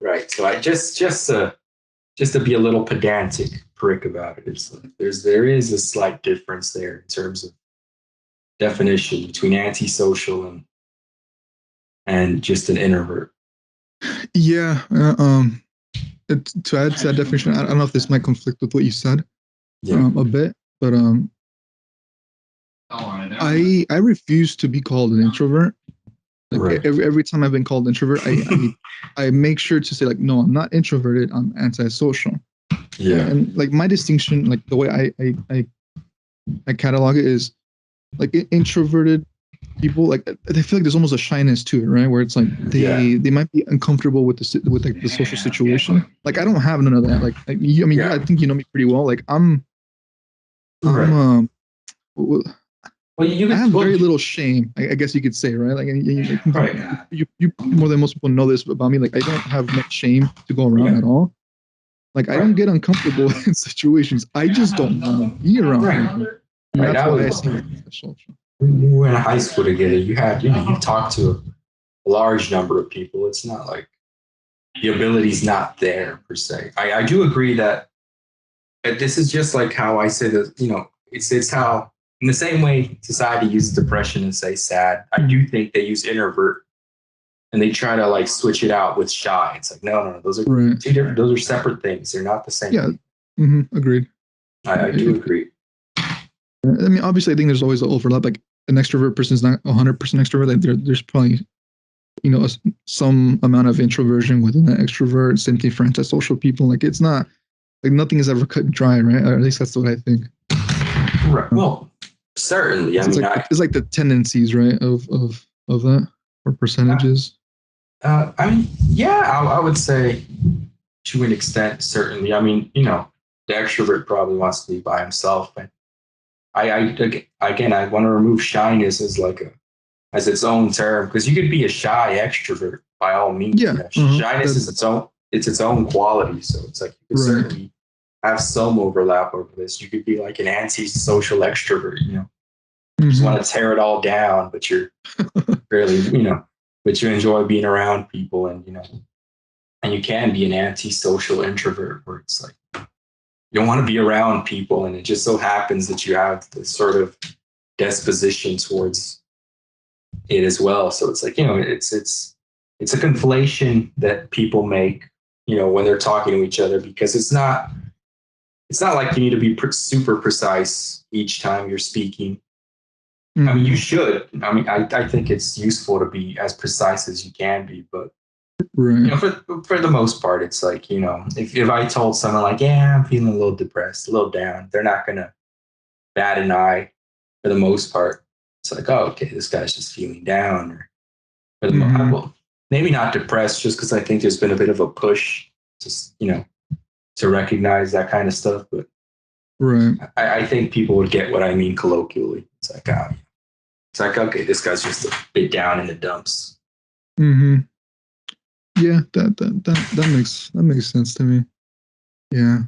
Right. So I just to be a little pedantic prick about it. It's like there is a slight difference there in terms of definition between antisocial and just an introvert. Yeah. To add to that definition, I don't know if this might conflict with what you said a bit, but I refuse to be called an introvert. Like Right. every time I've been called introvert, I make sure to say like, no, I'm not introverted. I'm antisocial. Yeah. And like my distinction, like the way I catalog it is like introverted people, like I feel like there's almost a shyness to it, right? Where it's like they might be uncomfortable with with like the social situation. Like I don't have none of that. Like I mean, I think you know me pretty well. Like I'm well, I have very little shame, I guess you could say, right? Like you more than most people know this about me. Like I don't have much shame to go around at all. Like I don't get uncomfortable in situations. I just don't want to be around people. And that's why I see social. We were in high school together. You had, you talked to a large number of people. It's not like the ability's not there per se. I do agree that this is just like how I say that, it's how, in the same way society uses depression and say sad, I do think they use introvert and they try to like switch it out with shy. It's like, no, those are two different, those are separate things. They're not the same. Yeah. Mm-hmm. Agreed. I do agree. I mean, obviously, I think there's always an overlap. Like an extrovert person is not 100% extrovert. Like there's probably, some amount of introversion within an extrovert. Same thing for antisocial people. Like it's not like nothing is ever cut and dry, right? Or at least that's what I think. Right. Well, certainly. It's like the tendencies, right, of that or percentages. I mean, yeah, I would say to an extent, certainly. I mean, the extrovert probably wants to be by himself, but I want to remove shyness as its own term, because you could be a shy extrovert by all means. Yeah, shyness is its own quality. So it's like you could certainly have some overlap over this. You could be like an anti-social extrovert. You just want to tear it all down, but you're really, but you enjoy being around people, and and you can be an anti-social introvert where it's like you don't want to be around people, and it just so happens that you have this sort of disposition towards it as well. So it's like it's a conflation that people make when they're talking to each other, because it's not like you need to be super precise each time you're speaking. I mean, you should. I mean, I think it's useful to be as precise as you can be, but for the most part, it's like, if I told someone like, yeah, I'm feeling a little depressed, a little down, they're not gonna bat an eye for the most part. It's like, oh, okay, this guy's just feeling down, or for the well, maybe not depressed, just because I think there's been a bit of a push, just to recognize that kind of stuff. But I think people would get what I mean colloquially. It's like, okay, this guy's just a bit down in the dumps. Yeah, that makes sense to me. Yeah.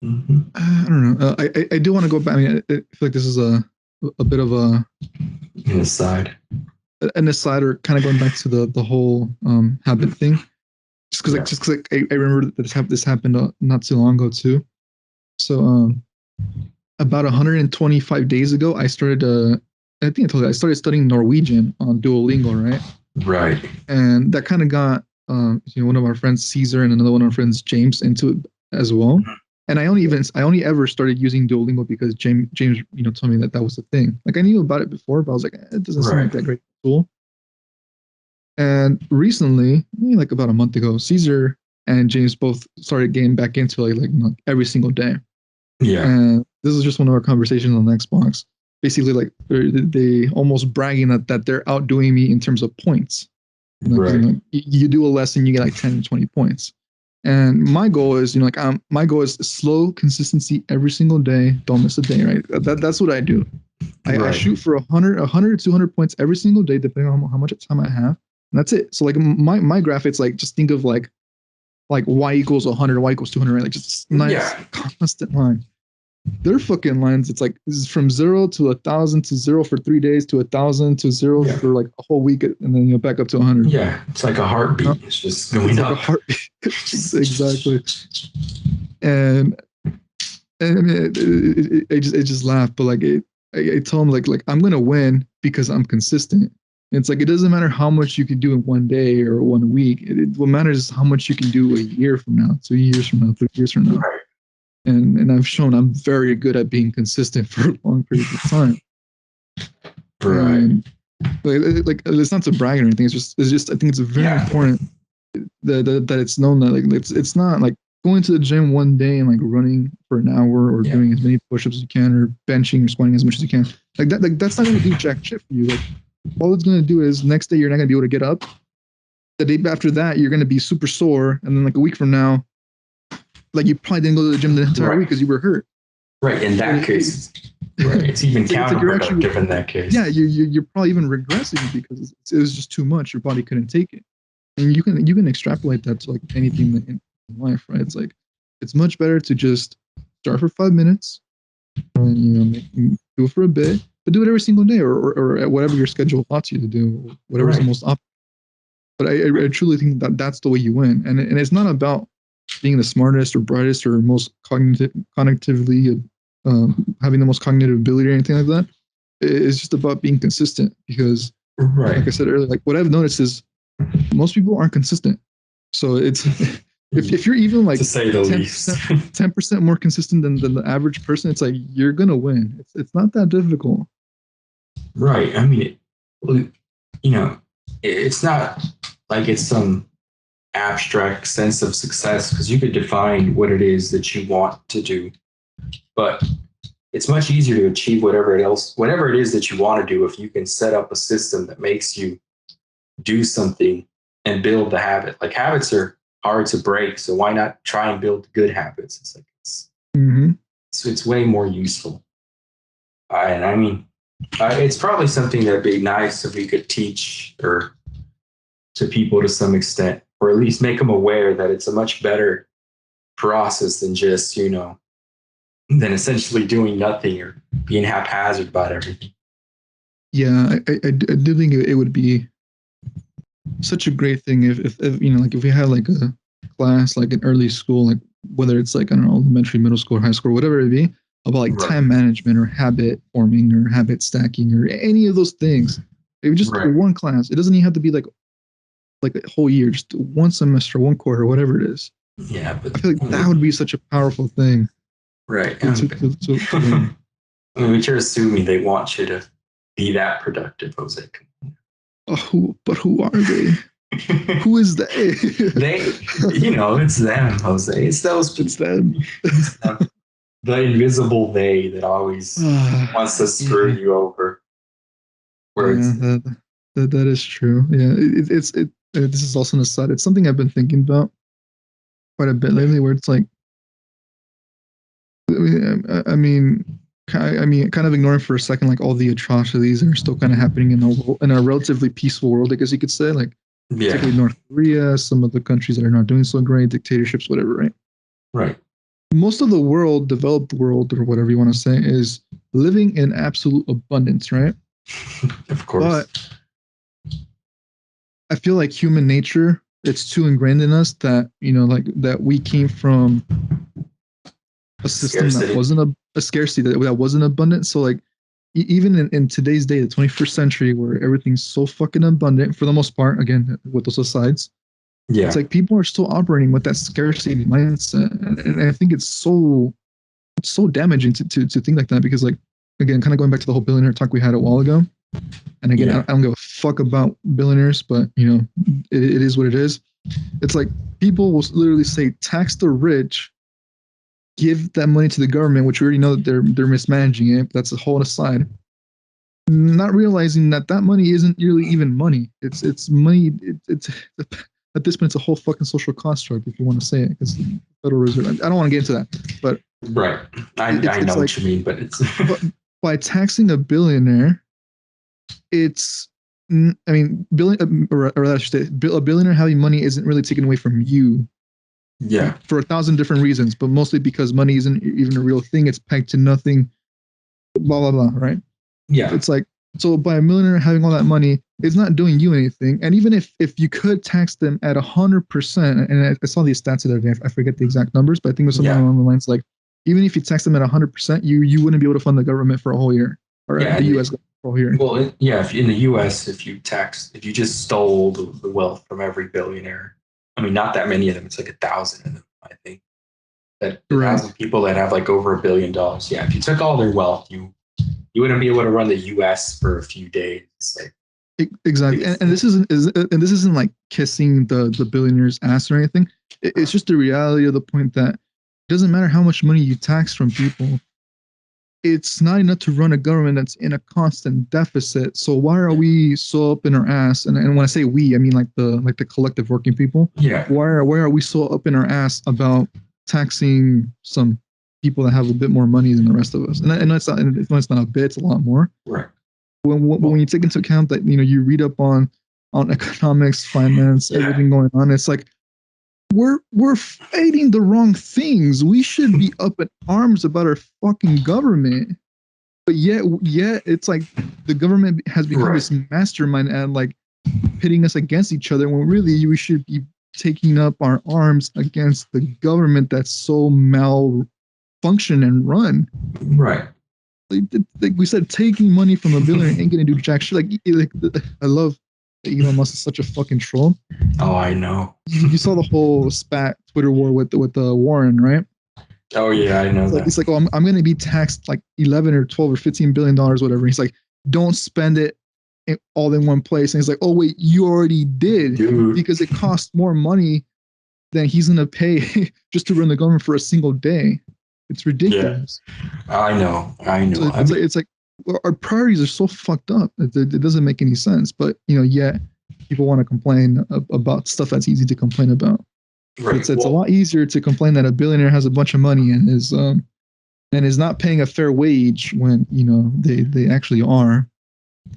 I don't know. I do want to go back. I mean, I feel like this is a bit of an aside, or kind of going back to the whole habit thing. Just because I remember that this happened not too long ago too. So about 125 days ago, I started. I think I told you I started studying Norwegian on Duolingo, right? Right. And that kind of got one of our friends, Caesar, and another one of our friends, James, into it as well. And I only ever started using Duolingo because James told me that was the thing. Like I knew about it before, but I was like, it doesn't seem like that great tool. And recently, like about a month ago, Caesar and James both started getting back into like every single day. Yeah. And this is just one of our conversations on Xbox. Basically, like they almost bragging that they're outdoing me in terms of points. You do a lesson, you get like 10 to 20 points. And my goal is, like my goal is slow consistency every single day. Don't miss a day, right? That's what I do. I shoot for 100 to 200 points every single day, depending on how much time I have. And that's it. So like my graph, it's like, just think of like y equals 100, y equals 200, right? Like just nice constant line. Their fucking lines, it's like from 0 to 1,000 to 0 for 3 days to 1,000 to 0 for like a whole week, and then back up to 100. Yeah, it's like a heartbeat. It's just going up. Like a heartbeat. Exactly. And I mean, it just laughed, but like I told him like I'm gonna win because I'm consistent. And it's like it doesn't matter how much you can do in one day or 1 week. What matters is how much you can do a year from now, 2 years from now, 3 years from now. Right. And I've shown I'm very good at being consistent for long periods of time. Right. And like it's not to brag or anything. It's just I think it's very important that it's known that like it's not like going to the gym one day and like running for an hour or doing as many push-ups as you can or benching or squatting as much as you can. Like that's not gonna do jack shit for you. Like all it's gonna do is next day you're not gonna be able to get up. The day after that you're gonna be super sore, and then like a week from now, like you probably didn't go to the gym the entire week because you were hurt. Right. In that case, it's even counterproductive in that case. Yeah, you're probably even regressing because it was just too much. Your body couldn't take it, and you can extrapolate that to like anything in life, right? It's like it's much better to just start for 5 minutes, and do it for a bit, but do it every single day or at whatever your schedule allows you to do, whatever's the most optimal. But I truly think that that's the way you win, and it's not about being the smartest or brightest or most cognitively having the most cognitive ability or anything like that. It's just about being consistent because, like I said earlier, like what I've noticed is most people aren't consistent. So it's if you're even like to say the 10% more consistent than the average person, it's like you're gonna win. It's not that difficult. Right. I mean, it's not like it's some abstract sense of success because you could define what it is that you want to do, but it's much easier to achieve whatever it is that you want to do if you can set up a system that makes you do something and build the habit. Like habits are hard to break, so why not try and build good habits? It's like it's way more useful. And I mean, it's probably something that'd be nice if we could teach or to people to some extent, or at least make them aware that it's a much better process than just, than essentially doing nothing or being haphazard about everything. Yeah, I do think it would be such a great thing if like if we had like a class like in early school, like whether it's like, I don't know, elementary, middle school, or high school, or whatever it be, about like time management or habit forming or habit stacking or any of those things. It was just one class. It doesn't even have to be like a whole year, just one semester, one quarter, whatever it is. Yeah, but I feel like that would be such a powerful thing. Right. I mean, you're assuming they want you to be that productive, Jose. But who are they? Who is they? It's them, Jose. It's those people. It's them. The invisible they that always wants to screw you over. That is true. Yeah, this is also an aside. It's something I've been thinking about quite a bit lately, where it's like, I mean, kind of ignoring for a second like all the atrocities that are still kind of happening in a relatively peaceful world, I guess you could say, like particularly North Korea, some of the countries that are not doing so great, dictatorships, whatever, right? Right. Most of the world, developed world, or whatever you want to say, is living in absolute abundance, right? Of course. But I feel like human nature, it's too ingrained in us that, like that we came from a system that wasn't a scarcity, that wasn't abundant. So like even in today's day, the 21st century, where everything's so fucking abundant for the most part, again, with those asides, it's like people are still operating with that scarcity mindset. And I think it's so damaging to think like that, because like, again, kind of going back to the whole billionaire talk we had a while ago. And again, I don't give a fuck about billionaires, but it is what it is. It's like people will literally say, tax the rich, give that money to the government, which we already know that they're mismanaging it. That's a whole aside. Not realizing that money isn't really even money. It's money. It's at this point, it's a whole fucking social construct, if you want to say it, because the Federal Reserve. I don't want to get into that, but right. I know like, what you mean, but it's but by taxing a billionaire, it's I mean, or rather, I should say, a billionaire having money isn't really taken away from you yeah, for 1,000 different reasons, but mostly because money isn't even a real thing. It's pegged to nothing. Blah blah blah. Right? yeah, It's like, so by a millionaire having all that money, it's not doing you anything. And even if you could tax them at 100%, and I saw these stats the other day, I forget the exact numbers, but I think it was something yeah, along the lines like, even if you tax them at 100%, you wouldn't be able to fund the government for a whole year, or yeah. the U.S. government for a whole year. Well, yeah. If in the U.S., if you just stole the wealth from every billionaire, I mean, not that many of them. It's like 1,000 of them, I think. That the Right. 1,000 people that have like over $1 billion. Yeah, if you took all their wealth, you wouldn't be able to run the U.S. for a few days. Like, Exactly, and this isn't like kissing the billionaire's ass or anything. It's just the reality of the point that it doesn't matter how much money you tax from people, it's not enough to run a government that's in a constant deficit. So why are we so up in our ass? And when I say we, I mean like the collective working people. yeah, Why are we so up in our ass about taxing some people that have a bit more money than the rest of us? And I know it's not a bit, it's a lot more. right. When you take into account that you read up on economics, finance, Yeah. everything going on, it's like we're fighting the wrong things. We should be up in arms about our fucking government, but yet it's like the government has become Right. this mastermind and like pitting us against each other when really we should be taking up our arms against the government that's so malfunctioned and run. Right. Like we said, taking money from a billionaire ain't gonna do jack shit. I love that Elon Musk is such a fucking troll. Oh, I know. You saw the whole spat Twitter war with Warren, right? Oh yeah, I know It's like, that. it's like, oh, I'm gonna be taxed like 11 or 12 or 15 billion dollars, whatever. He's like, don't spend it all in one place. And he's like, oh wait, you already did, Dude. because it costs more money than he's gonna pay just to run the government for a single day. It's ridiculous. Yeah, I know. So it's like our priorities are so fucked up. It doesn't make any sense. But yet people want to complain about stuff that's easy to complain about. right. It's a lot easier to complain that a billionaire has a bunch of money and is not paying a fair wage when they actually are,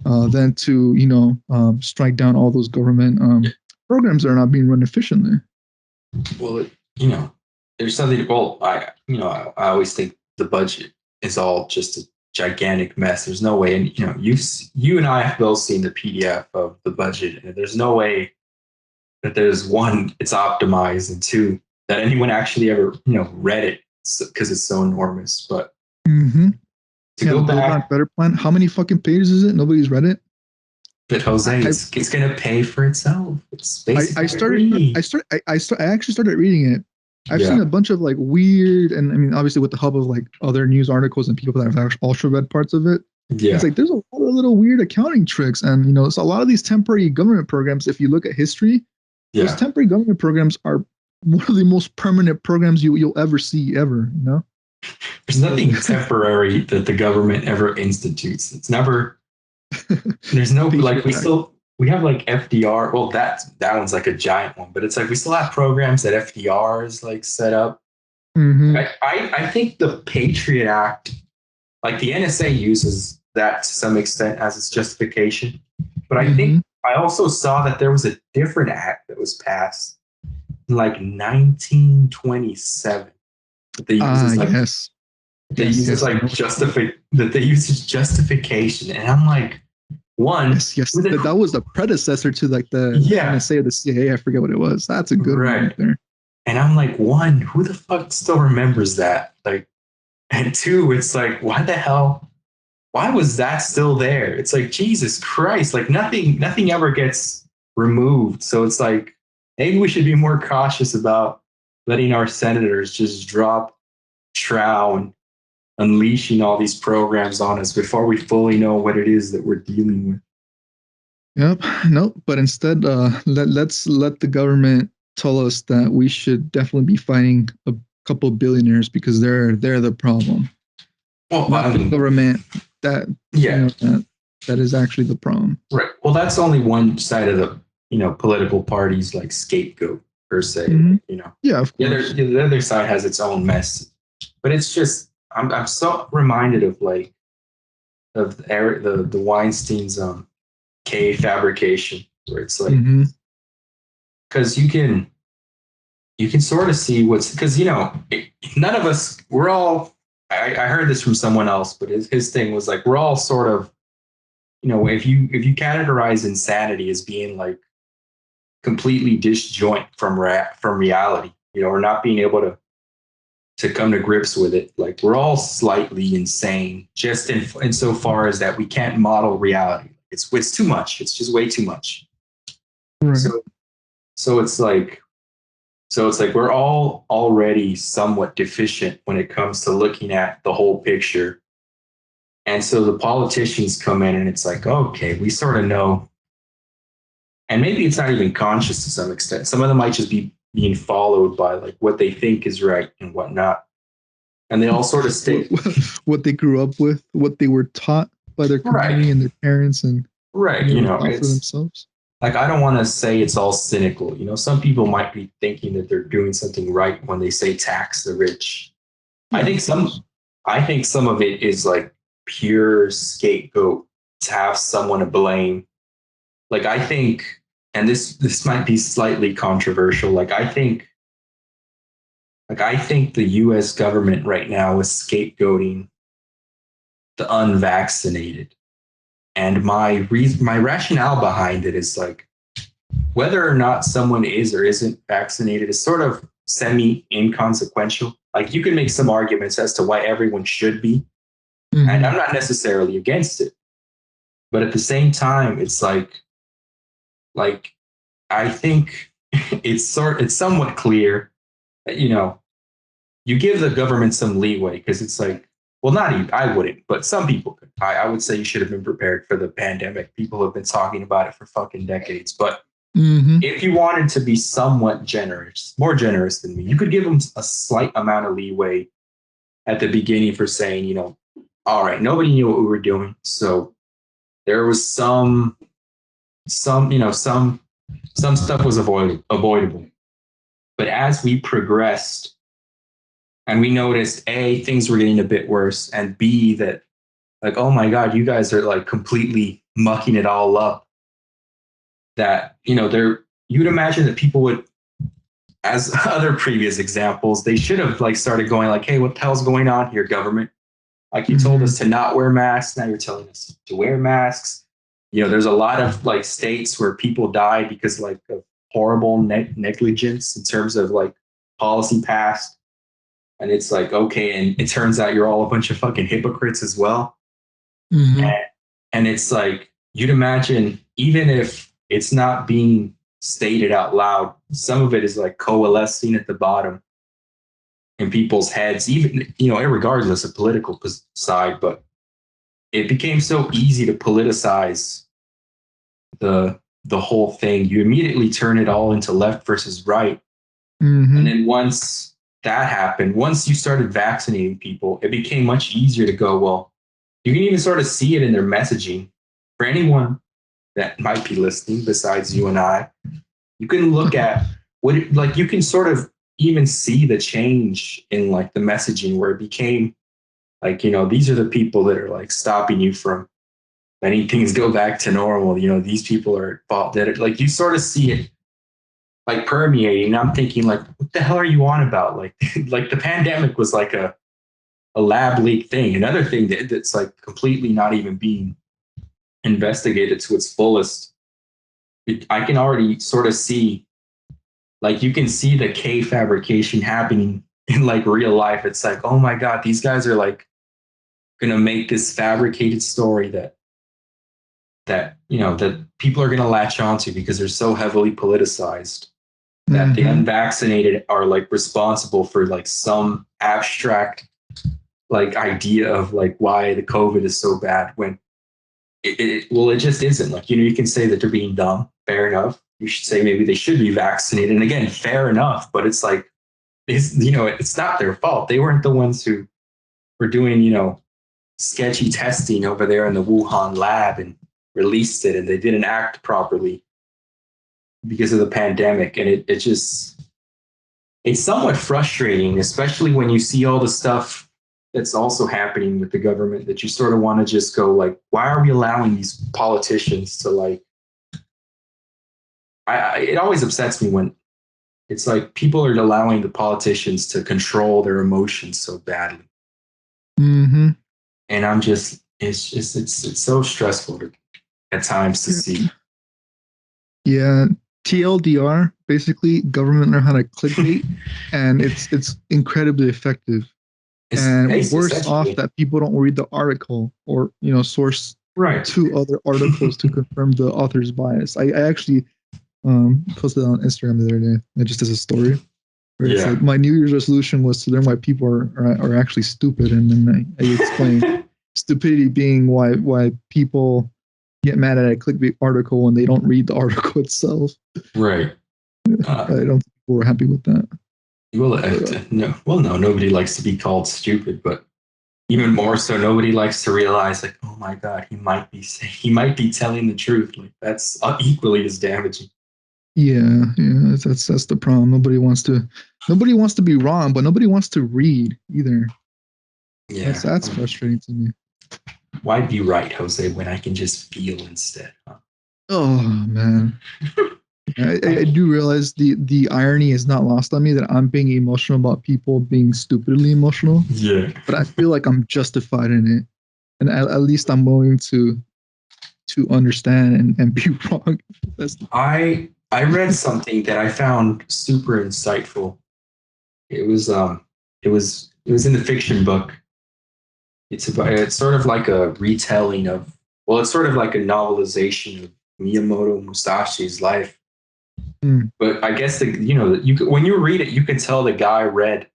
than to strike down all those government programs that are not being run efficiently. Well, there's something. Well, I always think the budget is all just a gigantic mess. There's no way, and you and I have both seen the PDF of the budget, and there's no way that there's one, it's optimized, and two, that anyone actually ever read it because it's so enormous. But to go the Build back, Back Better plan. How many fucking pages is it? Nobody's read it. but Jose, it's gonna pay for itself. It's basically I actually started reading it. I've seen a bunch of like weird, and I mean, obviously with the help of like other news articles and people that have actually also read parts of it. Yeah. It's like there's a lot of little weird accounting tricks, and so a lot of these temporary government programs, if you look at history, those temporary government programs are one of the most permanent programs you'll ever see ever. There's nothing temporary that the government ever institutes. It's never. There's no like we have like FDR. Well, that one's like a giant one, but it's like we still have programs that FDR is like set up. Mm-hmm. I think the Patriot Act, like the NSA uses that to some extent as its justification, but I think I also saw that there was a different act that was passed in like 1927 that they use as like they use as like justification, and I'm like, one, that was the predecessor to like the NSA or the CIA. I forget what it was. That's a good one right there. And I'm like, one, who the fuck still remembers that? Like, and two, it's like, why the hell? Why was that still there? It's like, Jesus Christ, like nothing ever gets removed. So it's like, maybe we should be more cautious about letting our senators just drop trow and unleashing all these programs on us before we fully know what it is that we're dealing with. Yep. Nope. But instead, let's let the government tell us that we should definitely be fighting a couple of billionaires because they're the problem. Well, not the government that that is actually the problem. Right. Well, that's only one side of political parties like scapegoat per se. Hmm. You know, Yeah, of course. the other side has its own mess, but it's just I'm so reminded of like of Eric, the Weinstein's K fabrication, where it's like Hmm. because you can sort of see what's because none of us we're all I heard this from someone else, but his thing was like we're all sort of if you categorize insanity as being like completely disjoint from reality, or not being able to come to grips with it, like we're all slightly insane, just in so far as that we can't model reality. It's too much. It's just way too much. Right. So so it's like we're all already somewhat deficient when it comes to looking at the whole picture. And so the politicians come in and it's like, okay, we sort of know. And maybe it's not even conscious to some extent. Some of them might just be being followed by like what they think is right and whatnot. And they all sort of what, stick. what they grew up with, what they were taught by their Right. community and their parents, and Right. never thought for It's themselves. like, I don't want to say it's all cynical. Some people might be thinking that they're doing something right when they say tax the rich. I Yeah, think of course. some, I think some of it is like pure scapegoat to have someone to blame. Like I think, and this might be slightly controversial. I think the U.S. government right now is scapegoating the unvaccinated, and my rationale behind it is like whether or not someone is or isn't vaccinated is sort of semi inconsequential. Like you can make some arguments as to why everyone should be, and Hmm. I'm not necessarily against it, but at the same time, it's like I think it's somewhat clear that you give the government some leeway because it's like, well, not even I wouldn't, but some people could. I would say you should have been prepared for the pandemic. People have been talking about it for fucking decades. But Hmm. if you wanted to be somewhat generous, more generous than me, you could give them a slight amount of leeway at the beginning for saying, all right, nobody knew what we were doing. So there was some stuff was avoidable. But as we progressed, and we noticed A, things were getting a bit worse, and B, that like, oh my God, you guys are like completely mucking it all up. That, you'd imagine that people would, as other previous examples, they should have like started going like, hey, what the hell's going on here, government? Like you told Hmm. us to not wear masks, now you're telling us to wear masks. There's a lot of like states where people died because like of horrible negligence in terms of like policy passed. And it's like, okay, and it turns out you're all a bunch of fucking hypocrites as well. Hmm. And, and it's like, you'd imagine, even if it's not being stated out loud, some of it is like coalescing at the bottom in people's heads, even, regardless of political side. But it became so easy to politicize the whole thing. You immediately turn it all into left versus right. And Hmm. then once that happened, once you started vaccinating people, it became much easier to go, well, you can even sort of see it in their messaging. For anyone that might be listening besides you and I, you can look at like you can sort of even see the change in like the messaging where it became like, these are the people that are like stopping you from letting things go back to normal. These people are at fault. That like you sort of see it like permeating. And I'm thinking like, what the hell are you on about? Like, like the pandemic was like a lab leak thing. Another thing that's like completely not even being investigated to its fullest. I can already sort of see, like, you can see the K fabrication happening in like real life. It's like, oh my God, these guys are like gonna make this fabricated story that people are gonna latch onto because they're so heavily politicized that the Hmm. unvaccinated are like responsible for like some abstract like idea of like why the COVID is so bad when well, it just isn't. Like, you can say that they're being dumb, fair enough. You should say maybe they should be vaccinated. And again, fair enough, but it's like it's not their fault. They weren't the ones who were doing, sketchy testing over there in the Wuhan lab and released it and they didn't act properly. because of the pandemic, and it just it's somewhat frustrating, especially when you see all the stuff that's also happening with the government, that you sort of want to just go like, why are we allowing these politicians to like, it always upsets me when it's like people are allowing the politicians to control their emotions so badly. Mm-hmm. And I'm just, it's so stressful at times to see. Yeah, TLDR, basically government learn how to clickbait, and it's incredibly effective. And worse off that people don't read the article or source right two other articles to confirm the author's bias. I actually posted on Instagram the other day, just as a story, where it's like my New Year's resolution was to learn why people are actually stupid, and then I explain stupidity being why people get mad at a clickbait article when they don't read the article itself. Right. I don't think people were happy with that. No, nobody likes to be called stupid, but even more so, nobody likes to realize like, oh my God, he might be telling the truth. Like that's equally as damaging. Yeah, that's the problem. Nobody wants to be wrong, but nobody wants to read either. Yeah, that's frustrating to me. Why be right, Jose, when I can just feel instead? Huh? Oh man. I do realize the irony is not lost on me that I'm being emotional about people being stupidly emotional. Yeah. But I feel like I'm justified in it. And at least I'm willing to understand and be wrong. I read something that I found super insightful. It was in the fiction book. It's sort of like a retelling of, well, it's sort of like a novelization of Miyamoto Musashi's life. But I guess when you read it, you can tell the guy read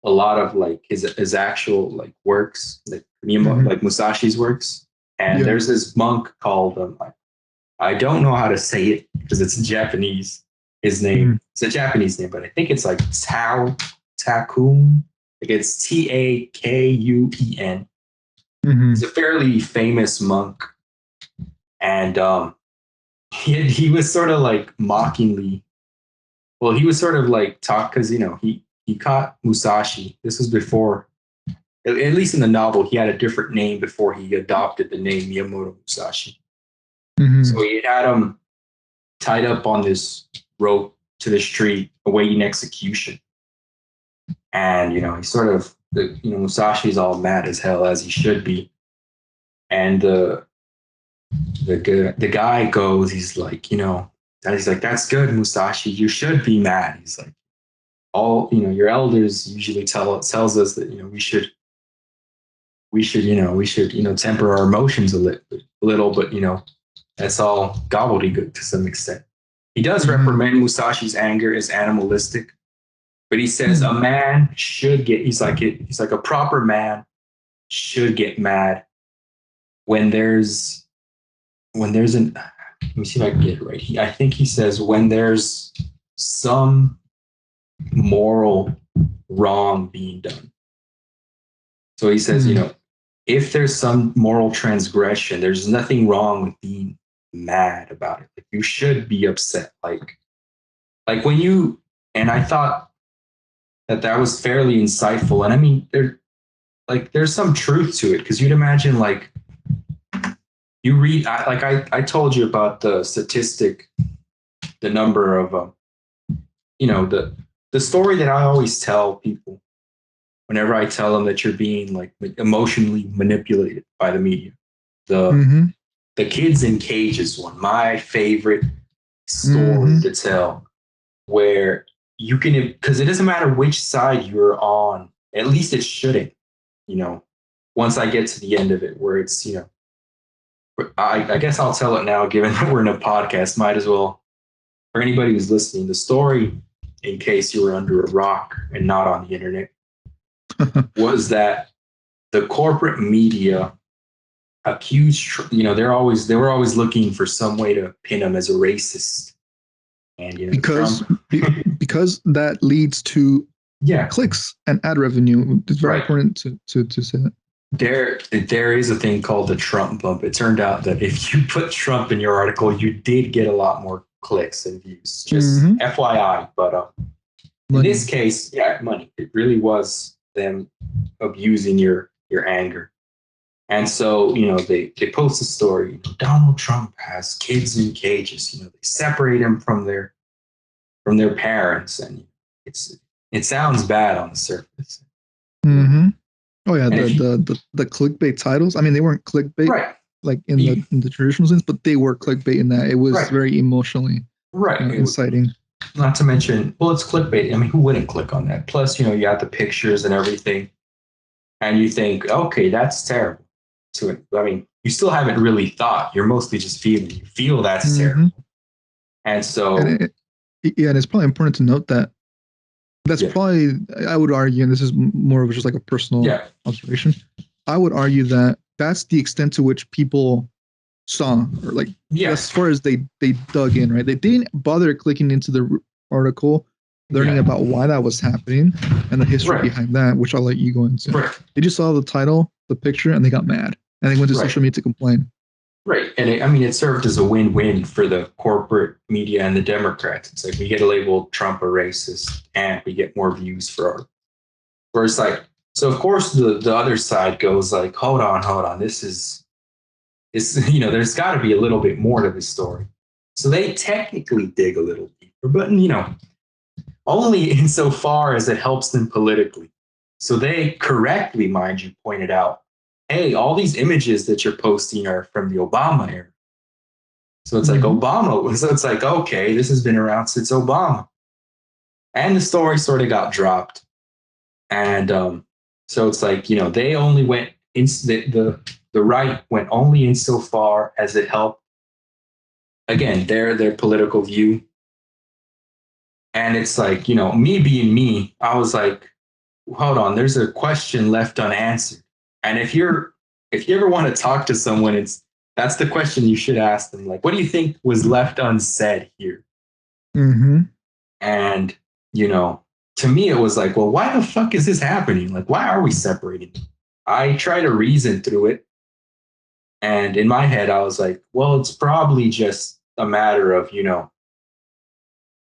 a lot of like his actual like works, like Miyamoto, like Musashi's works. And there's this monk called I don't know how to say it because it's Japanese. His name, it's a Japanese name, but I think it's like Takun. Like it's Takuen. He's a fairly famous monk, and he was sort of like mockingly. Well, he was sort of like talk because he caught Musashi. This was before, at least in the novel, he had a different name before he adopted the name Miyamoto Musashi. So he had him tied up on this rope to this tree awaiting execution. And, he sort of, Musashi's all mad as hell, as he should be. And the guy goes, he's like, that's good, Musashi. You should be mad. He's like, your elders usually tells us that, we should temper our emotions a little, but, that's all gobbledygook to some extent. He does reprimand Musashi's anger as animalistic, but he says a man should get. He's like a proper man should get mad when there's an. Let me see if I can get it right. I think he says when there's some moral wrong being done. So he says, if there's some moral transgression, there's nothing wrong with being mad about it. Like you should be upset. Like when you, and I thought that was fairly insightful. And I mean, there's some truth to it, because you'd imagine like you read, I told you about the statistic, the number of, the story that I always tell people whenever I tell them that you're being like emotionally manipulated by the media. The kids in cages one, my favorite story to tell, where you can, because it doesn't matter which side you're on, at least it shouldn't, once I get to the end of it, where it's, I guess I'll tell it now, given that we're in a podcast, might as well, for anybody who's listening, the story, in case you were under a rock and not on the internet, was that the corporate media accused, they were always looking for some way to pin him as a racist. And because that leads to clicks and ad revenue. It's very important to say that. There is a thing called the Trump bump. It turned out that if you put Trump in your article, you did get a lot more clicks and views. Just Mm-hmm. FYI. But in Money. this case, yeah, money. It really was them abusing your anger. And so, they post a story. Donald Trump has kids in cages. They separate them from their parents, and it sounds bad on the surface. Mm-hmm. Oh yeah, And if you the clickbait titles. I mean, they weren't clickbait right, like you, in the traditional sense, but they were clickbait in that it was right, very emotionally right. inciting. Not to mention, well, it's clickbait. I mean, who wouldn't click on that? Plus, you have the pictures and everything, and you think, okay, that's terrible. To it, I mean, you still haven't really thought. You're mostly just feeling. You feel that's Mm-hmm. terrible, and And so yeah, and it's probably important to note that that's yeah, probably, I would argue, and this is more of just like a personal yeah, observation. I would argue that that's the extent to which people saw, or like yeah, as far as they dug in, right? They didn't bother clicking into the article, learning yeah, about why that was happening and the history right, behind that, which I'll let you go into. right, They just saw the title, the picture, and they got mad, and they went to right. social media to complain. Right. And I mean, it served as a win-win for the corporate media and the Democrats. It's like we get to label Trump a racist and we get more views for our, where it's like, so of course the other side goes like, hold on. There's got to be a little bit more to this story. So they technically dig a little deeper, but, only insofar as it helps them politically. So they correctly, mind you, pointed out, hey, all these images that you're posting are from the Obama era. So it's like Mm-hmm. Obama. So it's like, okay, this has been around since Obama. And the story sort of got dropped. And so it's like, they only went in the right went only insofar as it helped, again, their political view. And it's like, me being me, I was like, hold on, there's a question left unanswered. And if you ever want to talk to someone, that's the question you should ask them. Like, what do you think was left unsaid here? Mm-hmm. And, you know, to me, it was like, well, why the fuck is this happening? Like, why are we separated? I try to reason through it. And in my head, I was like, well, it's probably just a matter of,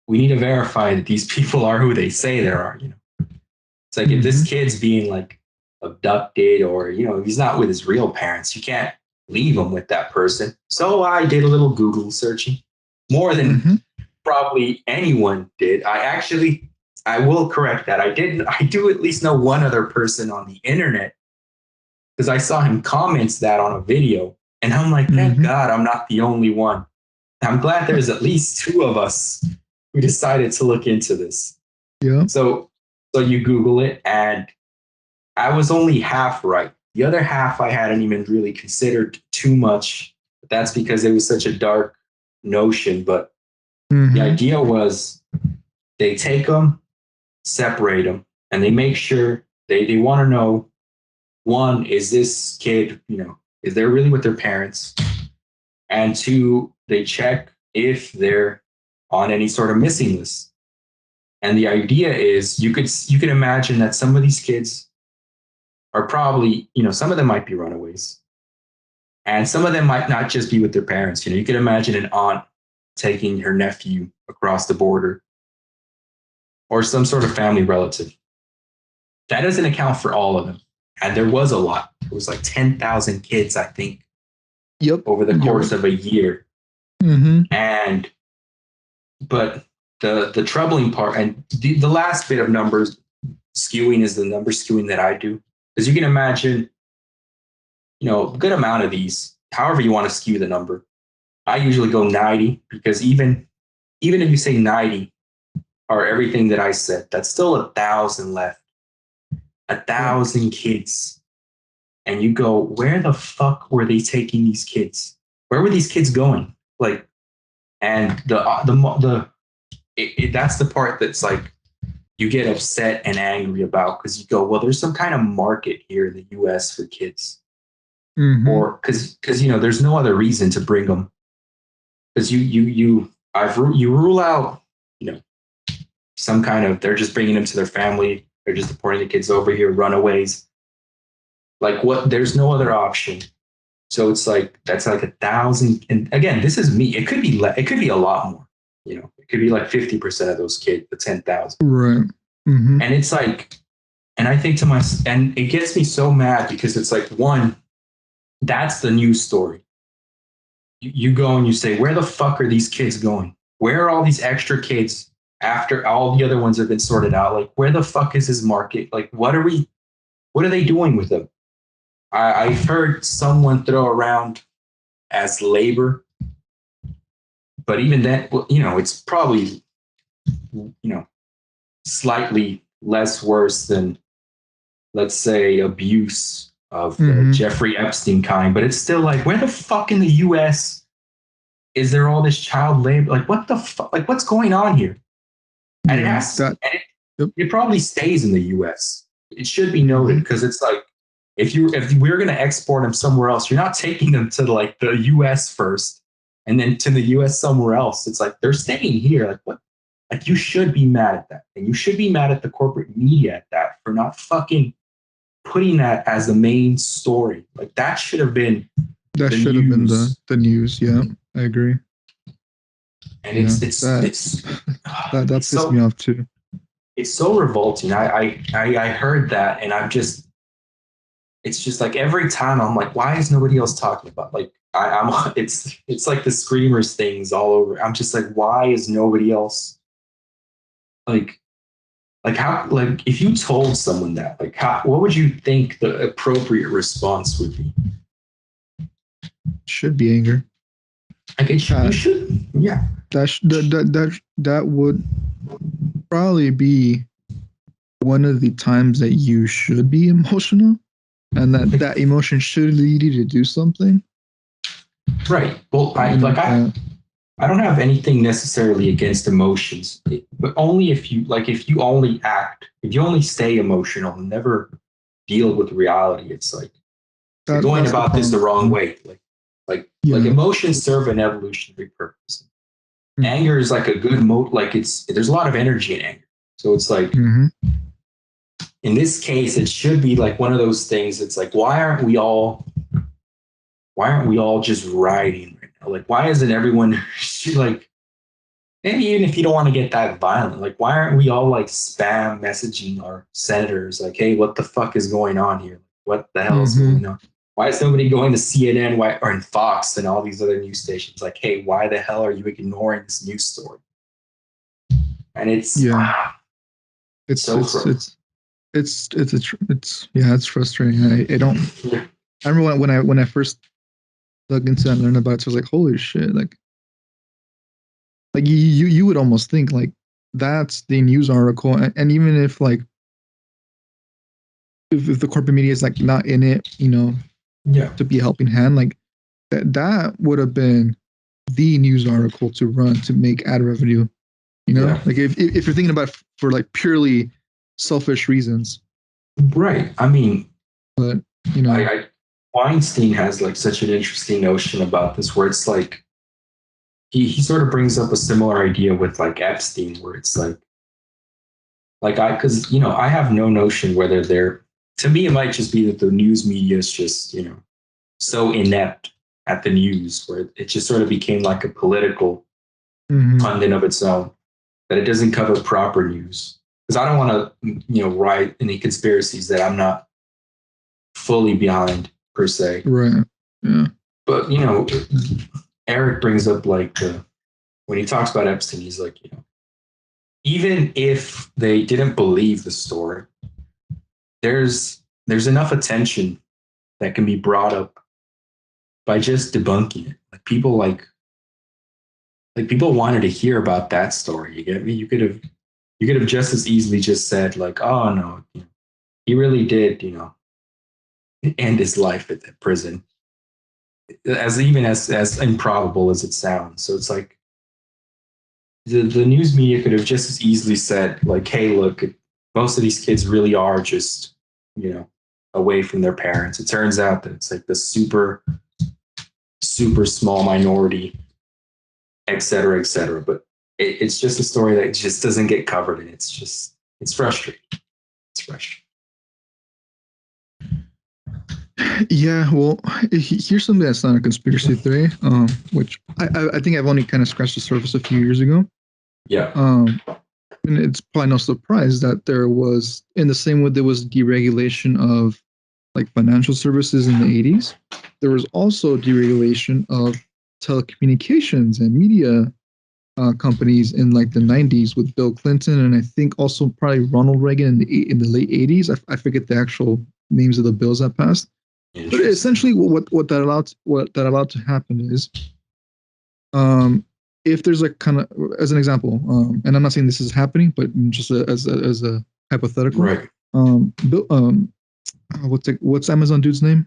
we need to verify that these people are who they say they are. It's like if Mm-hmm. this kid's being like abducted or, he's not with his real parents, you can't leave him with that person. So I did a little Google searching, more than Mm-hmm. probably anyone did. I will correct that. I do at least know one other person on the internet because I saw him comments that on a video. And I'm like, thank Mm-hmm. God I'm not the only one. I'm glad there's at least two of us who decided to look into this. Yeah. So, so you Google it, and I was only half right. The other half I hadn't even really considered too much. But that's because it was such a dark notion. But the Mm-hmm. idea was they take them, separate them, and they make sure they want to know, one, is this kid, is they really with their parents? And two, they check if they're on any sort of missing list. And the idea is you could imagine that some of these kids are probably, some of them might be runaways. And some of them might not just be with their parents. You could imagine an aunt taking her nephew across the border or some sort of family relative. That doesn't account for all of them. And there was a lot. It was like 10,000 kids, I think, Yep. over the You're course right. of a year. Mm-hmm. And, but the troubling part, and the last bit of numbers skewing is the number skewing that I do. Because you can imagine, a good amount of these, however you want to skew the number. I usually go 90 because even if you say 90 or everything that I said, that's still 1,000 left. A Yep. thousand kids. And you go, where the fuck were they taking these kids? Where were these kids going? Like, and that's the part that's like you get upset and angry about because you go, well, there's some kind of market here in the U.S. for kids, Mm-hmm. or because there's no other reason to bring them because you rule out some kind of they're just bringing them to their family, they're just deporting the kids over here, runaways. Like what? There's no other option. So it's like that's like 1,000. And again, this is me. It could be it could be a lot more. it could be like 50% of those kids, the 10,000. Right. Mm-hmm. And it's like, and I think to myself, and it gets me so mad because it's like, one, that's the news story. You go and you say, where the fuck are these kids going? Where are all these extra kids after all the other ones have been sorted out? Like, where the fuck is his market? Like, what are they doing with them? I've heard someone throw around as labor, but even then, it's probably, slightly less worse than, let's say, abuse of the Jeffrey Epstein kind, but it's still like, where the fuck in the US is there all this child labor? Like, what the fuck? Like, what's going on here? And it probably stays in the US. It should be noted because it's like, if we're going to export them somewhere else, you're not taking them to like the US first and then to the US somewhere else. It's like, they're staying here. Like, what? Like, you should be mad at that. And you should be mad at the corporate media at that for not fucking putting that as the main story. Like, that should have been the news. Yeah, I agree. And that pissed me off too. It's so revolting. I heard that, and it's just like every time I'm like, why is nobody else talking about? Like, it's like the screamers things all over. I'm just like, why is nobody else like how, like, if you told someone that, like, what would you think the appropriate response would be? Should be anger. Like, you should, yeah. That would probably be one of the times that you should be emotional, and that emotion should lead you to do something. Right. Well, I don't have anything necessarily against emotions, but only if you only stay emotional and never deal with reality. It's like you're going about this the wrong way. Like emotions serve an evolutionary purpose. Mm-hmm. Anger is like a good there's a lot of energy in anger. So it's like, in this case, it should be like one of those things. It's like, why aren't we all just riding right now? Like, why isn't everyone like, maybe even if you don't want to get that violent, like, why aren't we all like spam messaging our senators? Like, hey, what the fuck is going on here? What the hell is going on? Why is nobody going to CNN or in Fox and all these other news stations? Like, hey, why the hell are you ignoring this news story? And it's frustrating. I remember when I first dug into it and learned about it, so I was like, holy shit, like you would almost think like that's the news article, and even if like if the corporate media is like not in it, to be a helping hand, like that would have been the news article to run to make ad revenue, like if you're thinking about it for like purely selfish reasons, right? I mean, but Weinstein has like such an interesting notion about this, where it's like he sort of brings up a similar idea with like Epstein, where it's like because I have no notion whether to me, it might just be that the news media is just, so inept at the news, where it just sort of became like a political pundit of its own, that it doesn't cover proper news. Because I don't want to, write any conspiracies that I'm not fully behind, per se. Right. Yeah. But, Eric brings up like when he talks about Epstein, he's like, even if they didn't believe the story, there's enough attention that can be brought up by just debunking it. Like people people wanted to hear about that story. You get me? You could have just as easily just said like, oh no, he really did, end his life at the prison. As improbable as it sounds. So it's like the news media could have just as easily said like, hey, look, most of these kids really are just, away from their parents. It turns out that it's like the super, super small minority, et cetera, et cetera. But it's just a story that just doesn't get covered. And it's frustrating. It's frustrating. Yeah, well, here's something that's not a conspiracy theory, which I think I've only kind of scratched the surface a few years ago. Yeah. And it's probably no surprise that there was, in the same way there was deregulation of like financial services in the 80s, there was also deregulation of telecommunications and media companies in like the 90s with Bill Clinton, and I think also probably Ronald Reagan in the late 80s. I forget the actual names of the bills that passed, but essentially what that allowed to happen is, if there's a kind of, as an example, and I'm not saying this is happening, but just as a hypothetical, Right. Bill, what's Amazon dude's name?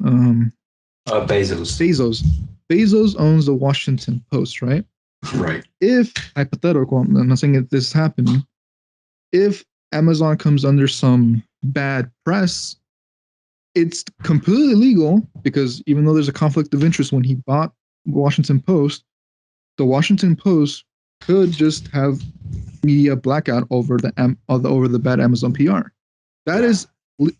Bezos. Bezos owns the Washington Post, right? Right. If hypothetical, I'm not saying that this is happening. If Amazon comes under some bad press, it's completely legal because even though there's a conflict of interest when he bought Washington Post, the Washington Post could just have media blackout over the bad Amazon PR. That is,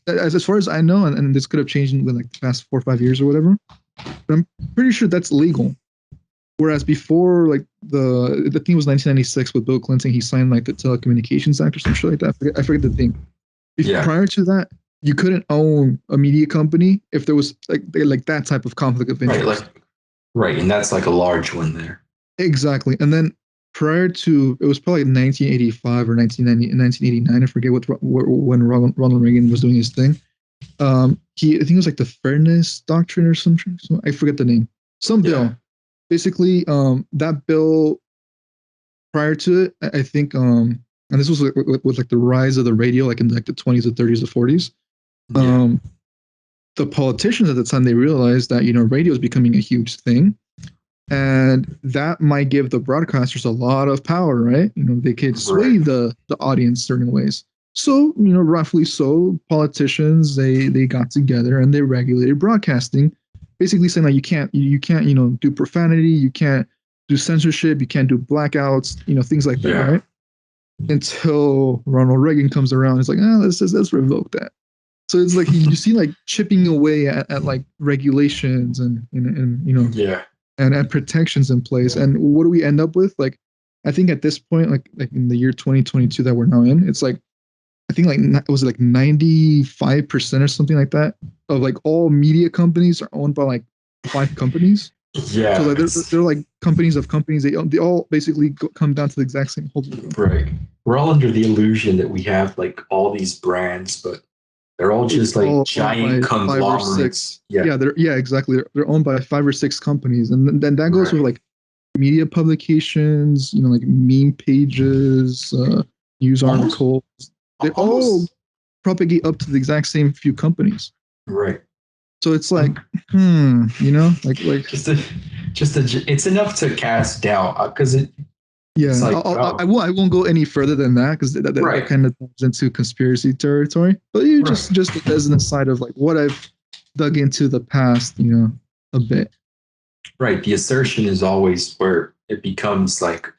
as far as I know, and this could have changed in like the past 4 or 5 years or whatever. But I'm pretty sure that's legal. Whereas before, like the thing was 1996 with Bill Clinton, he signed like the Telecommunications Act or some shit like that. I forget the thing. Prior to that, you couldn't own a media company if there was like that type of conflict of interest. Right, and that's like a large one there. Exactly. And then prior to, it was probably 1985 or 1989. I forget when Ronald Reagan was doing his thing. I think it was like the Fairness Doctrine or something. I forget the name. Some bill. Basically, that bill prior to it, I think, and this was with like the rise of the radio, like in like the 20s, or 30s, or 40s. The politicians at the time, they realized that radio is becoming a huge thing, and that might give the broadcasters a lot of power, right? They could sway the audience certain ways. So, roughly so, politicians they got together and they regulated broadcasting, basically saying that you can't do profanity, you can't do censorship, you can't do blackouts, things like that, right? Until Ronald Reagan comes around, it's like, let's revoke that. So it's like you see like chipping away at like regulations and and protections in place. And what do we end up with? Like, I think at this point, like in the year 2022 that we're now in, it's like, I think like, was it like 95% or something like that of like all media companies are owned by like 5 companies. Yeah. So like they're like companies of companies. They all basically come down to the exact same holding group. Right. We're all under the illusion that we have like all these brands, but they're all just like giant conglomerates. Yeah, exactly. They're owned by 5 or 6 companies, and then that goes with like media publications, like meme pages, news articles. They all propagate up to the exact same few companies. Right. So it's like, like it's enough to cast doubt because it. Yeah, like, I won't go any further than that because that kind of turns into conspiracy territory. But you just as an aside of like what I've dug into the past, a bit. Right. The assertion is always where it becomes like,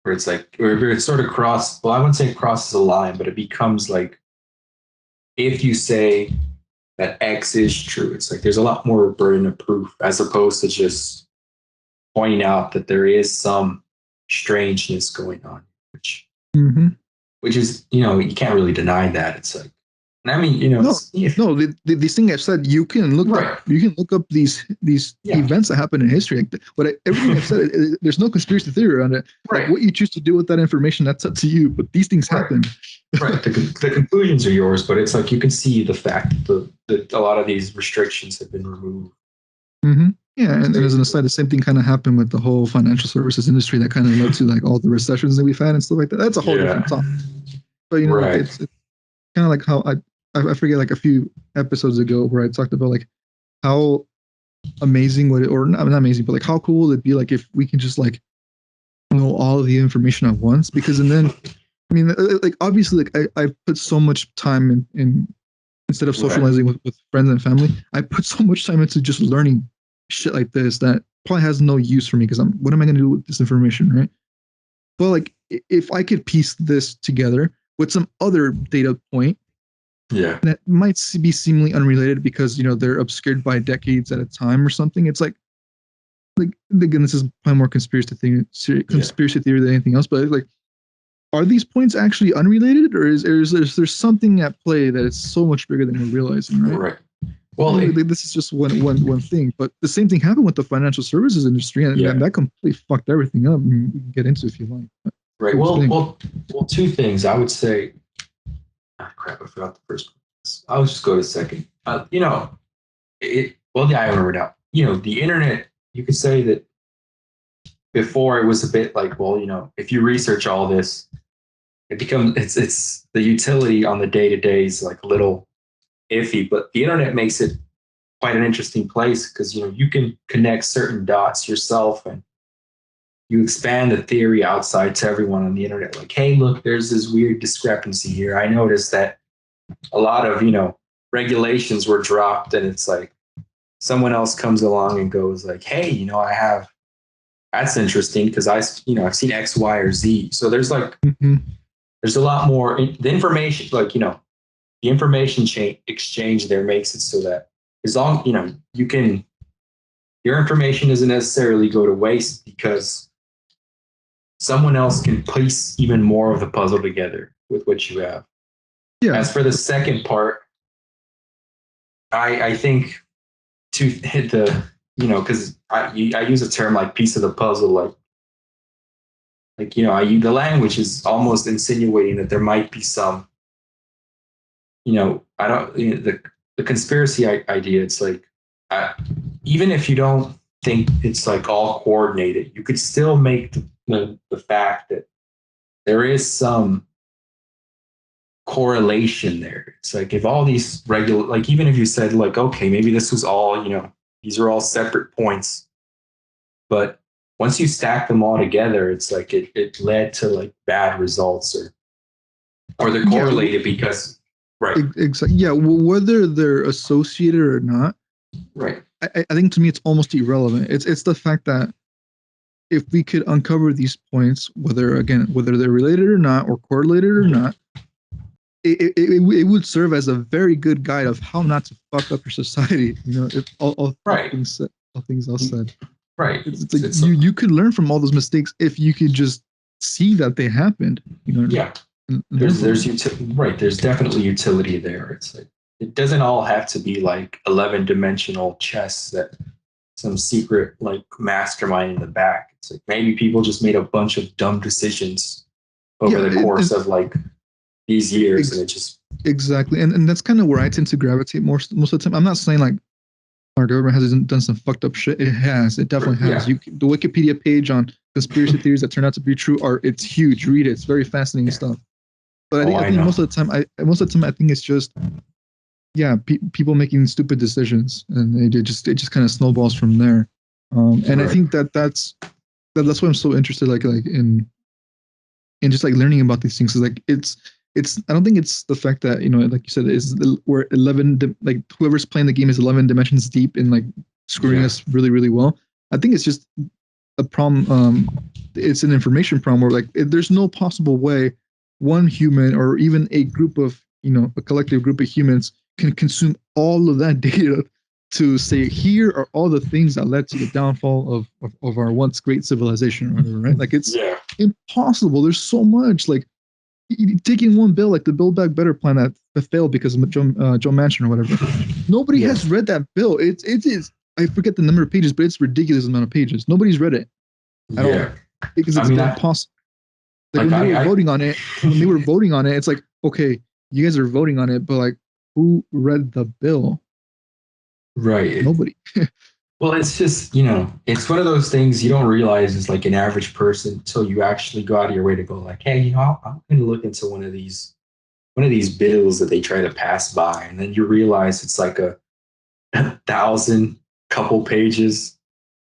where it's like, where it sort of crosses. Well, I wouldn't say it crosses a line, but it becomes like, if you say that X is true, it's like there's a lot more burden of proof as opposed to just pointing out that there is some strangeness going on, which is, you can't really deny that. It's like, and I mean, these things I've said, you can look up these events that happen in history. Like, everything I've said, there's no conspiracy theory around it. Right. Like, what you choose to do with that information, that's up to you. But these things happen. Right. The conclusions are yours, but it's like you can see the fact that a lot of these restrictions have been removed. Yeah, and as an aside, the same thing kind of happened with the whole financial services industry that kind of led to like all the recessions that we've had and stuff like that. That's a whole different topic. But like, it's kind of like how I forget like a few episodes ago where I talked about like how amazing would it, or not amazing, but like how cool would it be like if we can just like know all of the information at once? Because and then I mean like obviously like I put so much time in instead of socializing with friends and family, I put so much time into just learning shit like this that probably has no use for me because what am I going to do with this information, right? But like if I could piece this together with some other data point that might be seemingly unrelated because they're obscured by decades at a time or something, it's like again, this is probably more conspiracy theory than anything else, but like are these points actually unrelated, or is there something at play that is so much bigger than we're realizing, right? Right. Well, This is just one thing, but the same thing happened with the financial services industry, and yeah. that completely fucked everything up. I mean, we can get into it if you like. Right. Well, two things. I would say. Ah, crap! I forgot the first one. I'll just go to second. Well, yeah, I remember now. The internet. You could say that before it was a bit like, well, if you research all this, it's the utility on the day to day is like a little iffy, but the internet makes it quite an interesting place because you can connect certain dots yourself and you expand the theory outside to everyone on the internet. Like, hey, look, there's this weird discrepancy here. I noticed that a lot of regulations were dropped, and it's like someone else comes along and goes like, hey, I have that's interesting because I've seen X, Y, or Z. So there's like there's a lot more the information, like the information exchange there makes it so that as long your information doesn't necessarily go to waste because someone else can piece even more of the puzzle together with what you have. Yeah. As for the second part, I think to hit the because I use a term like piece of the puzzle, the language is almost insinuating that there might be some I don't the conspiracy idea. It's like even if you don't think it's like all coordinated, you could still make the fact that there is some correlation there. It's like if all these like even if you said like, okay, maybe this was all, these are all separate points, but once you stack them all together, it's like it led to like bad results or they're correlated because right. Exactly. Yeah. Well, whether they're associated or not, right. I think to me it's almost irrelevant. It's the fact that if we could uncover these points, whether they're related or not or correlated or not, it would serve as a very good guide of how not to fuck up your society. If all things else said. Right. It's like you could learn from all those mistakes if you could just see that they happened. Yeah. There's right. There's definitely utility there. It's like it doesn't all have to be like 11-dimensional chess that some secret like mastermind in the back. It's like maybe people just made a bunch of dumb decisions over the course of like these years, and it just exactly. And that's kind of where I tend to gravitate most of the time. I'm not saying like our government hasn't done some fucked up shit. It has. It definitely has. The Wikipedia page on conspiracy theories that turn out to be true it's huge. Read it. It's very fascinating stuff. But I think most of the time, I think it's just, people making stupid decisions, and it just kind of snowballs from there. And I think that's why I'm so interested, like in just like learning about these things. Is like it's I don't think it's the fact that like you said we're 11 like whoever's playing the game is 11 dimensions deep and like screwing us really really well. I think it's just a problem. It's an information problem where like there's no possible way one human or even a group of a collective group of humans can consume all of that data to say here are all the things that led to the downfall of our once great civilization or whatever, right? Like it's impossible. There's so much. Like taking one bill, like the Build Back Better plan that failed because of Joe Manchin or whatever. Nobody has read that bill. It is I forget the number of pages, but it's ridiculous amount of pages. Nobody's read it at all because it's impossible. Like when they were voting on it, it's like, okay, you guys are voting on it, but like, who read the bill? Right. Nobody. Well, it's just, it's one of those things you don't realize as like an average person until you actually go out of your way to go like, hey, I'm going to look into one of these bills that they try to pass by. And then you realize it's like a 1,000 couple pages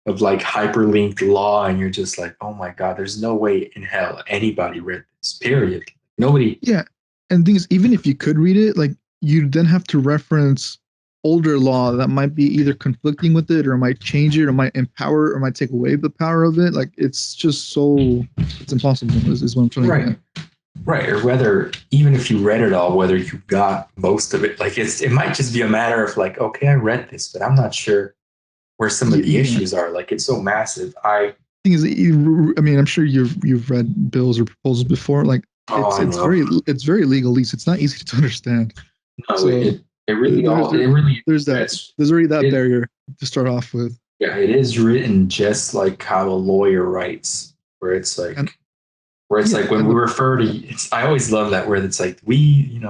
of like hyperlinked law. And you're just like, oh my God, there's no way in hell anybody read this, period. Nobody. Yeah. And things, even if you could read it, like you then have to reference older law that might be either conflicting with it or might change it or might empower or might take away the power of it. Like it's just it's impossible is what I'm trying to get. Right. Or whether, even if you read it all, whether you got most of it, like it might just be a matter of like, okay, I read this, but I'm not sure where some of the issues are. Like it's so massive. Thing is, I mean, I'm sure you've read bills or proposals before. Like Oh, I know. it's very legalese. It's not easy to understand. No, So it really there's all it really there's that it's there's already that it barrier to start off with. yeah, it is written just like how a lawyer writes, where it's And like where it's yeah, like when and we refer to it's I always love that word. It's like we,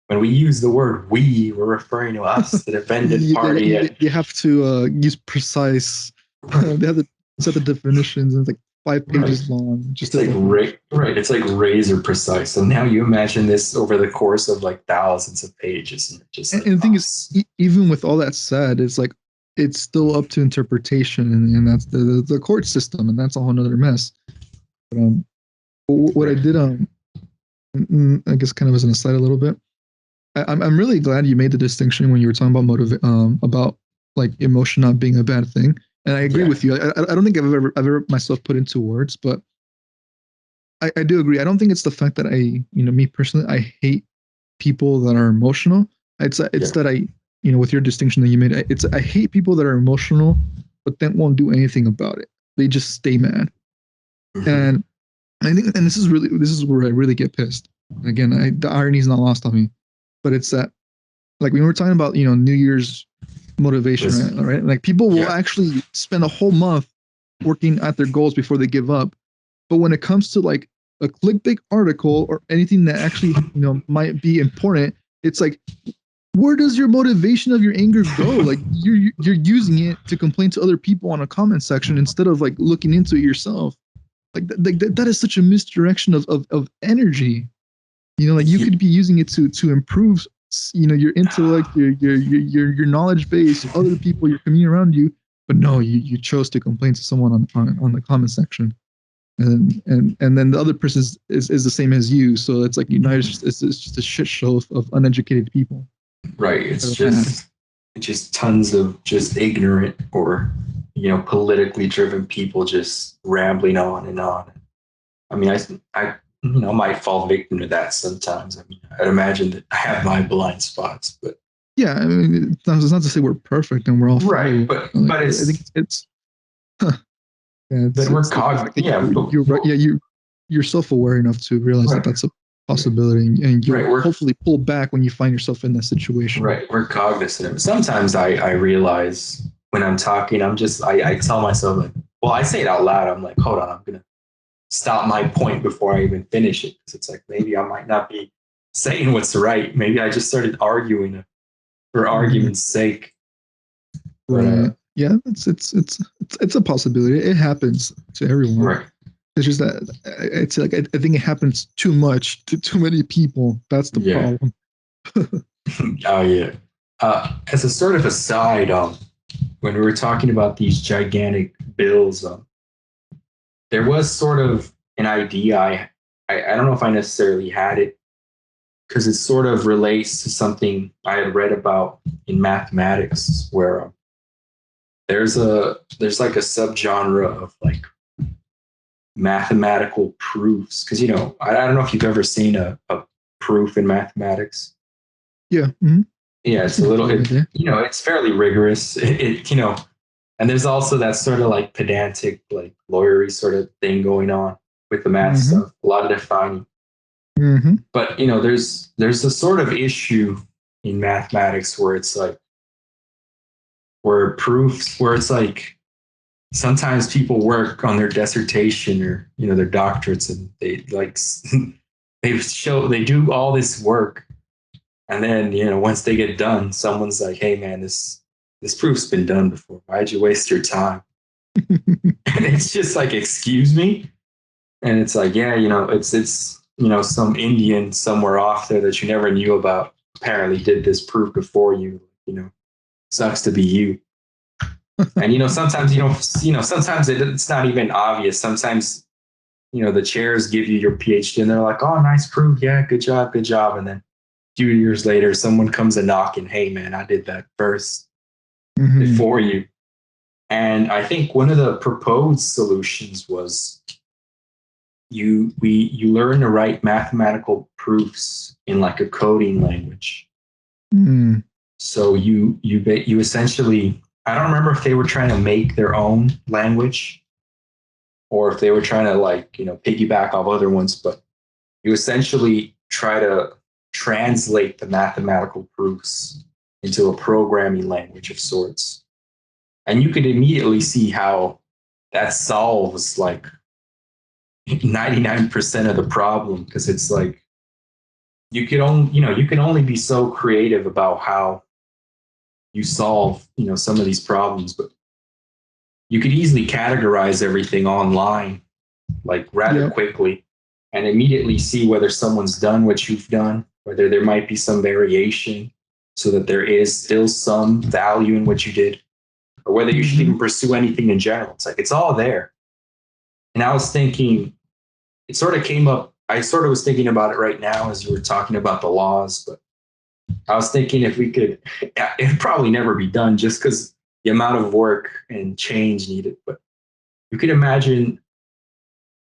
when we use the word we, we're referring to us, the defendant party. And you have to use precise. right, They have to set the definitions, and it's like five right. pages long, just It's the like definition. right. It's like razor precise. So now you imagine this over the course of like thousands of pages, and you're just like And the thing is, us. even with all that said, it's like it's still up to interpretation, and that's the court system, and that's a whole another mess. But, what I Right. did, I guess, kind of as an aside, a little bit. I'm really glad you made the distinction when you were talking about about like emotion not being a bad thing, and I agree Yeah. with you. I don't think I've ever myself put into words, but I do agree. I don't think it's the fact that me personally, I hate people that are emotional. It's Yeah. that with your distinction that you made, I hate people that are emotional, but then won't do anything about it. They just stay mad, Hmm. and I think, and this is where I really get pissed. Again, the irony is not lost on me, but it's that like when we were talking about New Year's motivation, This, right? Right? Like people will yeah. actually spend a whole month working at their goals before they give up. But when it comes to like a clickbait article or anything that actually might be important, it's like where does your motivation of your anger go? Like you're using it to complain to other people on a comment section instead of like looking into it yourself. Like that is such a misdirection of energy. Like you could be using it to improve your intellect, your knowledge base, other people, your community around you. But no, you chose to complain to someone on the comment section, and then the other person is the same as you. So it's like it's just a shit show of uneducated people Right. that are mad. It's just tons of just ignorant or politically driven people just rambling on and on. I mean, I might fall victim to that sometimes. I mean, I'd imagine that I have my blind spots, but Yeah, I mean, it's not to say we're perfect and we're all right. flawed. Like, But I think it's yeah, but we're I think yeah, but you're right. Yeah, you're self-aware enough to realize that right, that's a possibility, and right. you'll hopefully pull back when you find yourself in that situation. We're cognizant of it. Sometimes I realize when I'm talking, I tell myself like, well, I say it out loud. I'm like, hold on, I'm gonna stop my point before I even finish it because it's like maybe I might not be saying what's right. Maybe I just started arguing for Mhm. argument's sake. But Right. Yeah, it's a possibility. It happens to everyone. right, It's just that it's like I think it happens too much to too many people. That's the yeah, problem. oh yeah. As a sort of aside, when we were talking about these gigantic bills, there was sort of an idea. I don't know if I necessarily had it because it sort of relates to something I had read about in mathematics, where there's like a subgenre of like mathematical proofs. Because I don't know if you've ever seen a proof in mathematics. Yeah. Mm-hmm. Yeah, I've it's a seen a little few of it. it's fairly rigorous. And there's also that sort of like pedantic, like lawyery sort of thing going on with the Yeah. math Mm-hmm. stuff. A lot of defining. Mm-hmm. But there's a sort of issue in mathematics where it's like where proofs where it's like sometimes people work on their dissertation or their doctorates and they like they do all this work and then once they get done someone's like, hey man, this proof's been done before, why'd you waste your time? And it's just like, excuse me. And it's like, yeah, it's some Indian somewhere off there that you never knew about apparently did this proof before you. Sucks to be you. And sometimes sometimes it's not even obvious. Sometimes the chairs give you your PhD and they're like, oh, nice proof, yeah, good job. And then a few years later, someone comes a knocking, hey man, I did that first Mm-hmm. before you. And I think one of the proposed solutions was you learn to write mathematical proofs in like a coding language. Mm-hmm. So you essentially, I don't remember if they were trying to make their own language or if they were trying to like piggyback off other ones, but you essentially try to translate the mathematical proofs into a programming language of sorts. And you could immediately see how that solves like 99% of the problem, because it's like you can only be so creative about how you solve, some of these problems, but you could easily categorize everything online like rather quickly and immediately see whether someone's done what you've done, whether there might be some variation so that there is still some value in what you did, or whether you should even pursue anything in general. It's like it's all there. And I was thinking, it sort of came up. I sort of was thinking about it right now as you were talking about the laws, but I was thinking if we could, it'd probably never be done just because the amount of work and change needed. But you could imagine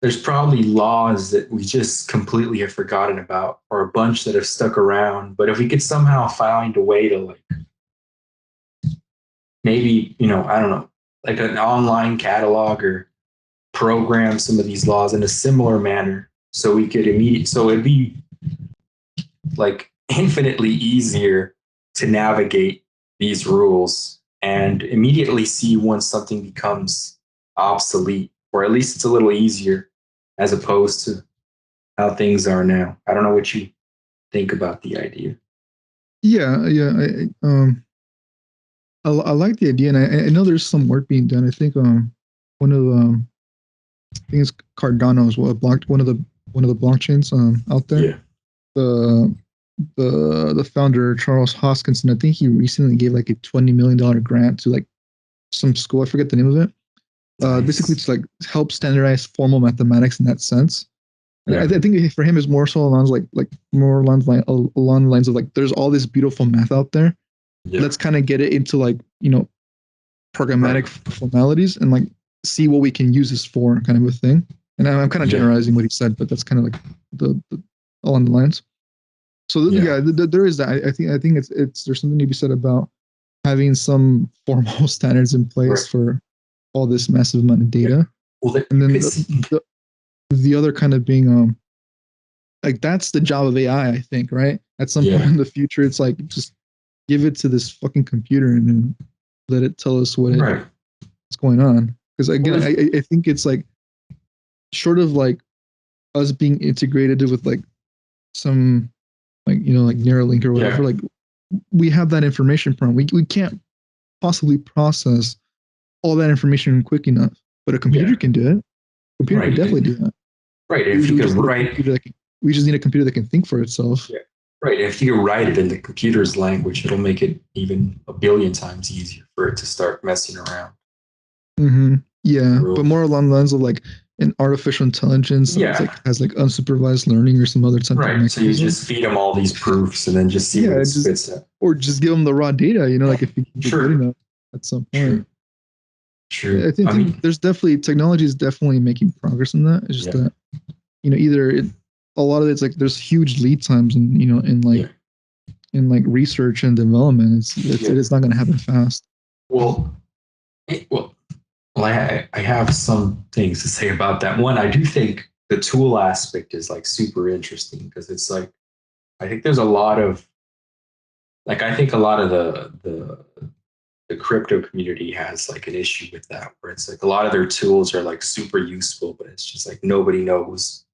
there's probably laws that we just completely have forgotten about, or a bunch that have stuck around. But if we could somehow find a way to like, maybe, I don't know, like an online catalog or program some of these laws in a similar manner, so we could so it'd be like infinitely easier to navigate these rules and immediately see when something becomes obsolete, or at least it's a little easier as opposed to how things are now. I don't know what you think about the idea. Yeah. I like the idea, and I know there's some work being done. I think one of I think it's Cardano is what blocked one of the blockchains out there. Yeah. The founder Charles Hoskinson, I think he recently gave like a $20 million grant to like some school. I forget the name of it. Nice. Basically, to like help standardize formal mathematics in that sense. Yeah. I think for him is more so along along the lines of like there's all this beautiful math out there. Yeah. Let's kind of get it into like programmatic formalities and like see what we can use this for, kind of a thing. And I'm kind of generalizing what he said, but that's kind of like the along the lines. So there is that. I think it's there's something to be said about having some formal standards in place for all this massive amount of data. Well, and then the other kind of being like that's the job of AI, I think, right? At some point in the future, it's like just give it to this fucking computer and then let it tell us what's going on. Because again, I think it's like short of like us being integrated with like some like like Neuralink or whatever, like we have that information from we can't possibly process all that information quick enough, but a computer can do it. Computer can definitely do that. Right. If you can write, we just need a computer that can think for itself. Yeah. Right. If you write it in the computer's language, it'll make it even a billion times easier for it to start messing around. Yeah, but more along the lines of like an artificial intelligence that like, has like unsupervised learning or some other type of mechanism. So you just feed them all these proofs and then just see what it spits out. Or just give them the raw data, like if you can get good enough at some point. True. I think there's definitely technology is definitely making progress in that. It's just that either a lot of it's like there's huge lead times and in like research and development. It's not going to happen fast. Well, I have some things to say about that. One, I do think the tool aspect is like super interesting because it's like I think there's a lot of the crypto community has like an issue with that, where it's like a lot of their tools are like super useful, but it's just like nobody knows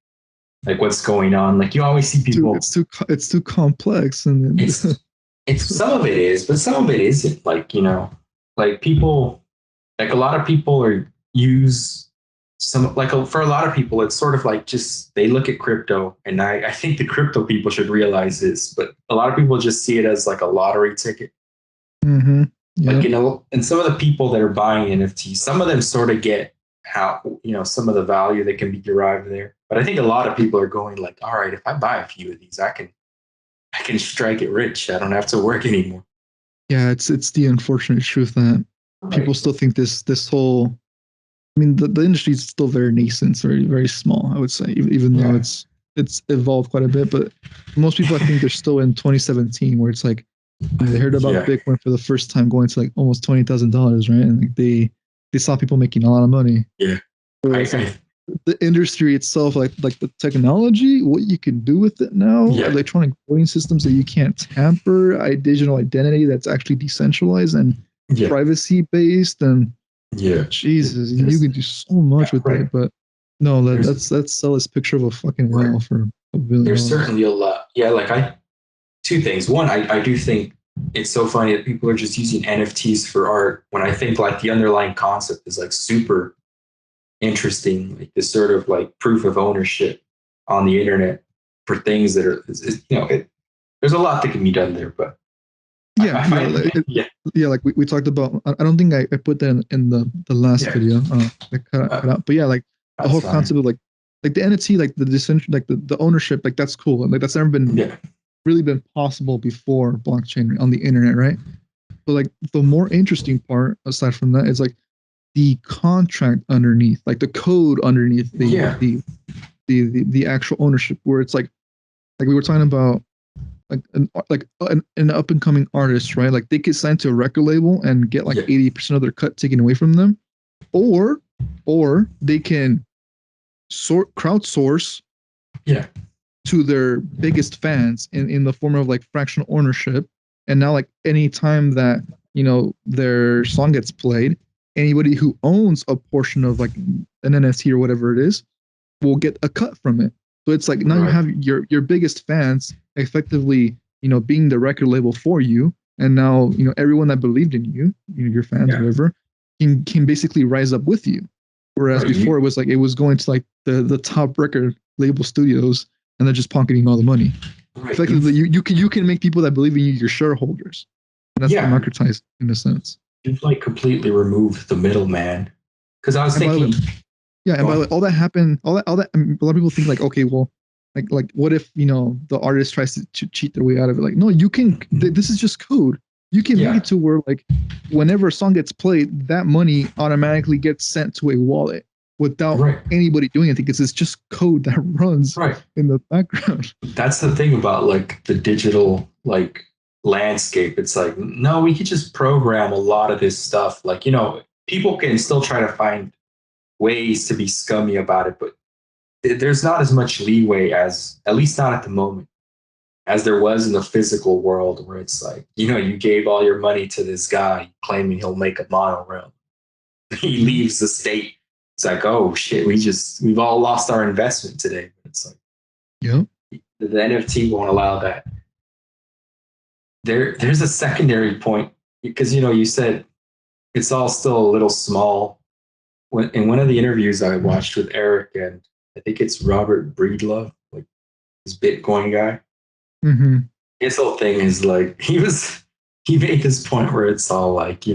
like what's going on. Like you always see people. It's too complex, and it's some of it is, but some of it isn't. Like like people, like a lot of people use some like for a lot of people, it's sort of like just they look at crypto, and I think the crypto people should realize this, but a lot of people just see it as like a lottery ticket. Like, and some of the people that are buying NFTs, some of them sort of get how, some of the value that can be derived there. But I think a lot of people are going like, all right, if I buy a few of these, I can strike it rich. I don't have to work anymore. Yeah, it's the unfortunate truth that people still think this whole, I mean, the industry is still very nascent, very, very small, I would say, even though it's evolved quite a bit. But most people, I think they're still in 2017, where it's like, they heard about Bitcoin for the first time going to like almost $20,000, right? And like they saw people making a lot of money. Yeah, So the industry itself, like the technology, what you can do with it now, Yeah. electronic voting systems that you can't tamper, digital identity that's actually decentralized and Yeah. privacy based, and Yeah. Jesus, you can do so much with right. it. But no, There's- that's sell this picture of a fucking Right. whale for $1 billion. There's certainly a lot. Yeah, like two things. One, I do think it's so funny that people are just using NFTs for art when I think like the underlying concept is like super interesting, like this sort of like proof of ownership on the internet for things that are, there's a lot that can be done there, but Yeah, yeah. Like we talked about. I don't think I put that in the last video. I cut out. But yeah, like the whole concept of like the NFT, like the like the ownership, like that's cool. Like that's never been really been possible before blockchain on the internet, right? But like the more interesting part, aside from that, is like the contract underneath, like the code underneath the actual ownership, where it's like we were talking about an up and coming artist, right? Like they could sign to a record label and get like 80% of their cut taken away from them, or they can crowdsource to their biggest fans in the form of like fractional ownership. And now like any time that their song gets played, anybody who owns a portion of like an NFT or whatever it is will get a cut from it. So it's like now you have your biggest fans effectively, being the record label for you, and now everyone that believed in you, your fans, whatever, can basically rise up with you. Whereas before it was like it was going to like the top record label studios, and they're just pocketing all the money. Effectively, you can make people that believe in you your shareholders, and that's democratized in a sense. You've like completely removed the middleman. Because I was thinking. And by the way, all that happened, all that, a lot of people think like, okay, well, like what if the artist tries to cheat their way out of it? Like, no, you can. This is just code. You can make it to where like whenever a song gets played, that money automatically gets sent to a wallet without anybody doing anything, because it's just code that runs in the background. That's the thing about like the digital like landscape. It's like, no, we could just program a lot of this stuff. Like, people can still try to find ways to be scummy about it, but there's not as much leeway as, at least not at the moment, as there was in the physical world, where it's like, you gave all your money to this guy claiming he'll make a monorail. He leaves the state. It's like, oh shit, we've all lost our investment today. It's like, the NFT won't allow that. There's a secondary point, because you said it's all still a little small. In one of the interviews I watched with Eric, and I think it's Robert Breedlove, like this Bitcoin guy. Mm-hmm. His whole thing is like he made this point where it's all like, he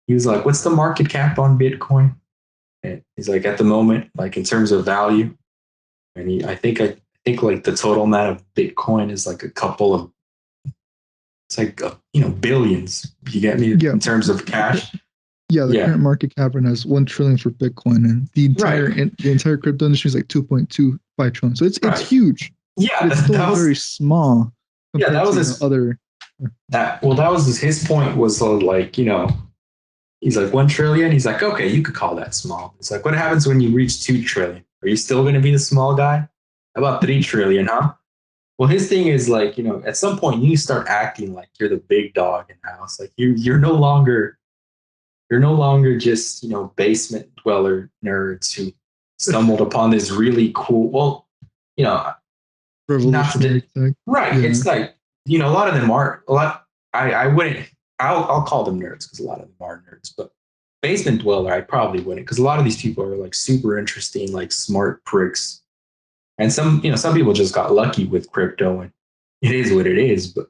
was like, what's the market cap on Bitcoin? And he's like, at the moment, like in terms of value, and I think like the total amount of Bitcoin is like it's like billions. You get me? In terms of cash. Yeah, the current market cap right now is 1 trillion for Bitcoin, and the entire crypto industry is like 2.25 trillion. So it's huge. Yeah, but it's still very small. Yeah, that was his other. That was his point. Was like, he's like 1 trillion. He's like, okay, you could call that small. It's like, what happens when you reach 2 trillion? Are you still going to be the small guy? How about 3 trillion, huh? Well, his thing is like, at some point you start acting like you're the big dog in the house. Like you're no longer just, basement dweller nerds who stumbled upon this really cool, revolutionary tech. Right. Yeah. It's like, a lot of them are I'll call them nerds because a lot of them are nerds, but basement dweller, I probably wouldn't, because a lot of these people are like super interesting, like smart pricks. And some people just got lucky with crypto, and it is what it is. But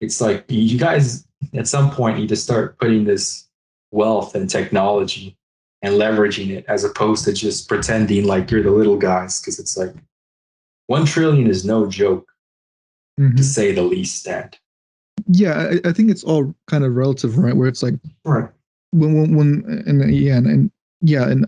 it's like, you guys at some point need to start putting this wealth and technology and leveraging it, as opposed to just pretending like you're the little guys. Because it's like 1 trillion is no joke, to say the least. And yeah, I think it's all kind of relative, right? Where it's like and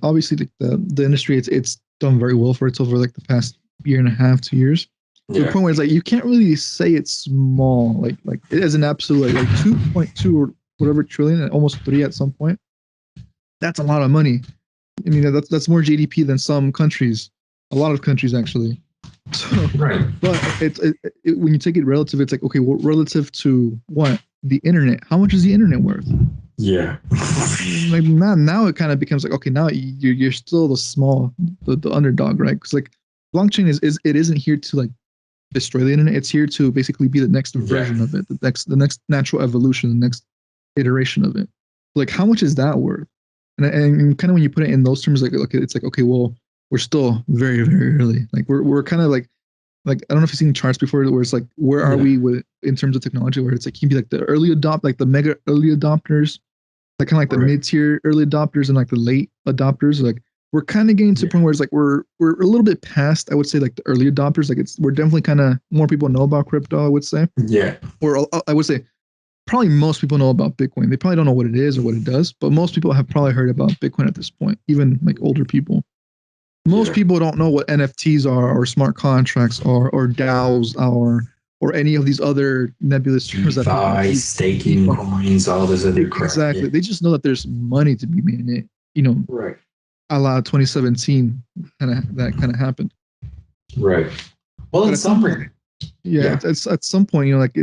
obviously the industry it's done very well for it over like the past year and a half, 2 years. To the point where it's like you can't really say it's small, like it is an absolute like 2.2 or whatever trillion, and almost 3 at some point. That's a lot of money. I mean, that's more GDP than some countries, a lot of countries actually. So, Right. but when you take it relative, it's like, okay, well, relative to what? The internet. How much is the internet worth? Yeah. Like now it kind of becomes like, okay, now you're still the underdog, right? Because like blockchain is it isn't here to like destroy the internet. It's here to basically be the next Yeah. version of it, the next natural evolution, the next iteration of it. Like how much is that worth? And kind of when you put it in those terms, like okay, it's like okay, well, we're still very very early. Like we're kind of like I don't know if you've seen charts before where it's like where are Yeah. we with in terms of technology where it's like you'd be like the early like the mega early adopters, like kind of like the Right. mid-tier early adopters and like the late adopters. Like we're kind of getting to the Yeah. point where it's like we're a little bit past, I would say, like the early adopters. Like we're definitely kind of more people know about crypto, I would say. Yeah. Or I would say probably most people know about Bitcoin. They probably don't know what it is or what it does, but most people have probably heard about Bitcoin at this point, even like older people. Most Yeah. people don't know what NFTs are or smart contracts are or DAOs are or any of these other nebulous terms that people DeFi, use. staking DeFi. coins, all this other crap. Yeah. Exactly. They just know that there's money to be made in it. Right. A la 2017, that kind of happened. Right. Well, But in at some summary, point, yeah, yeah. it's at some point, like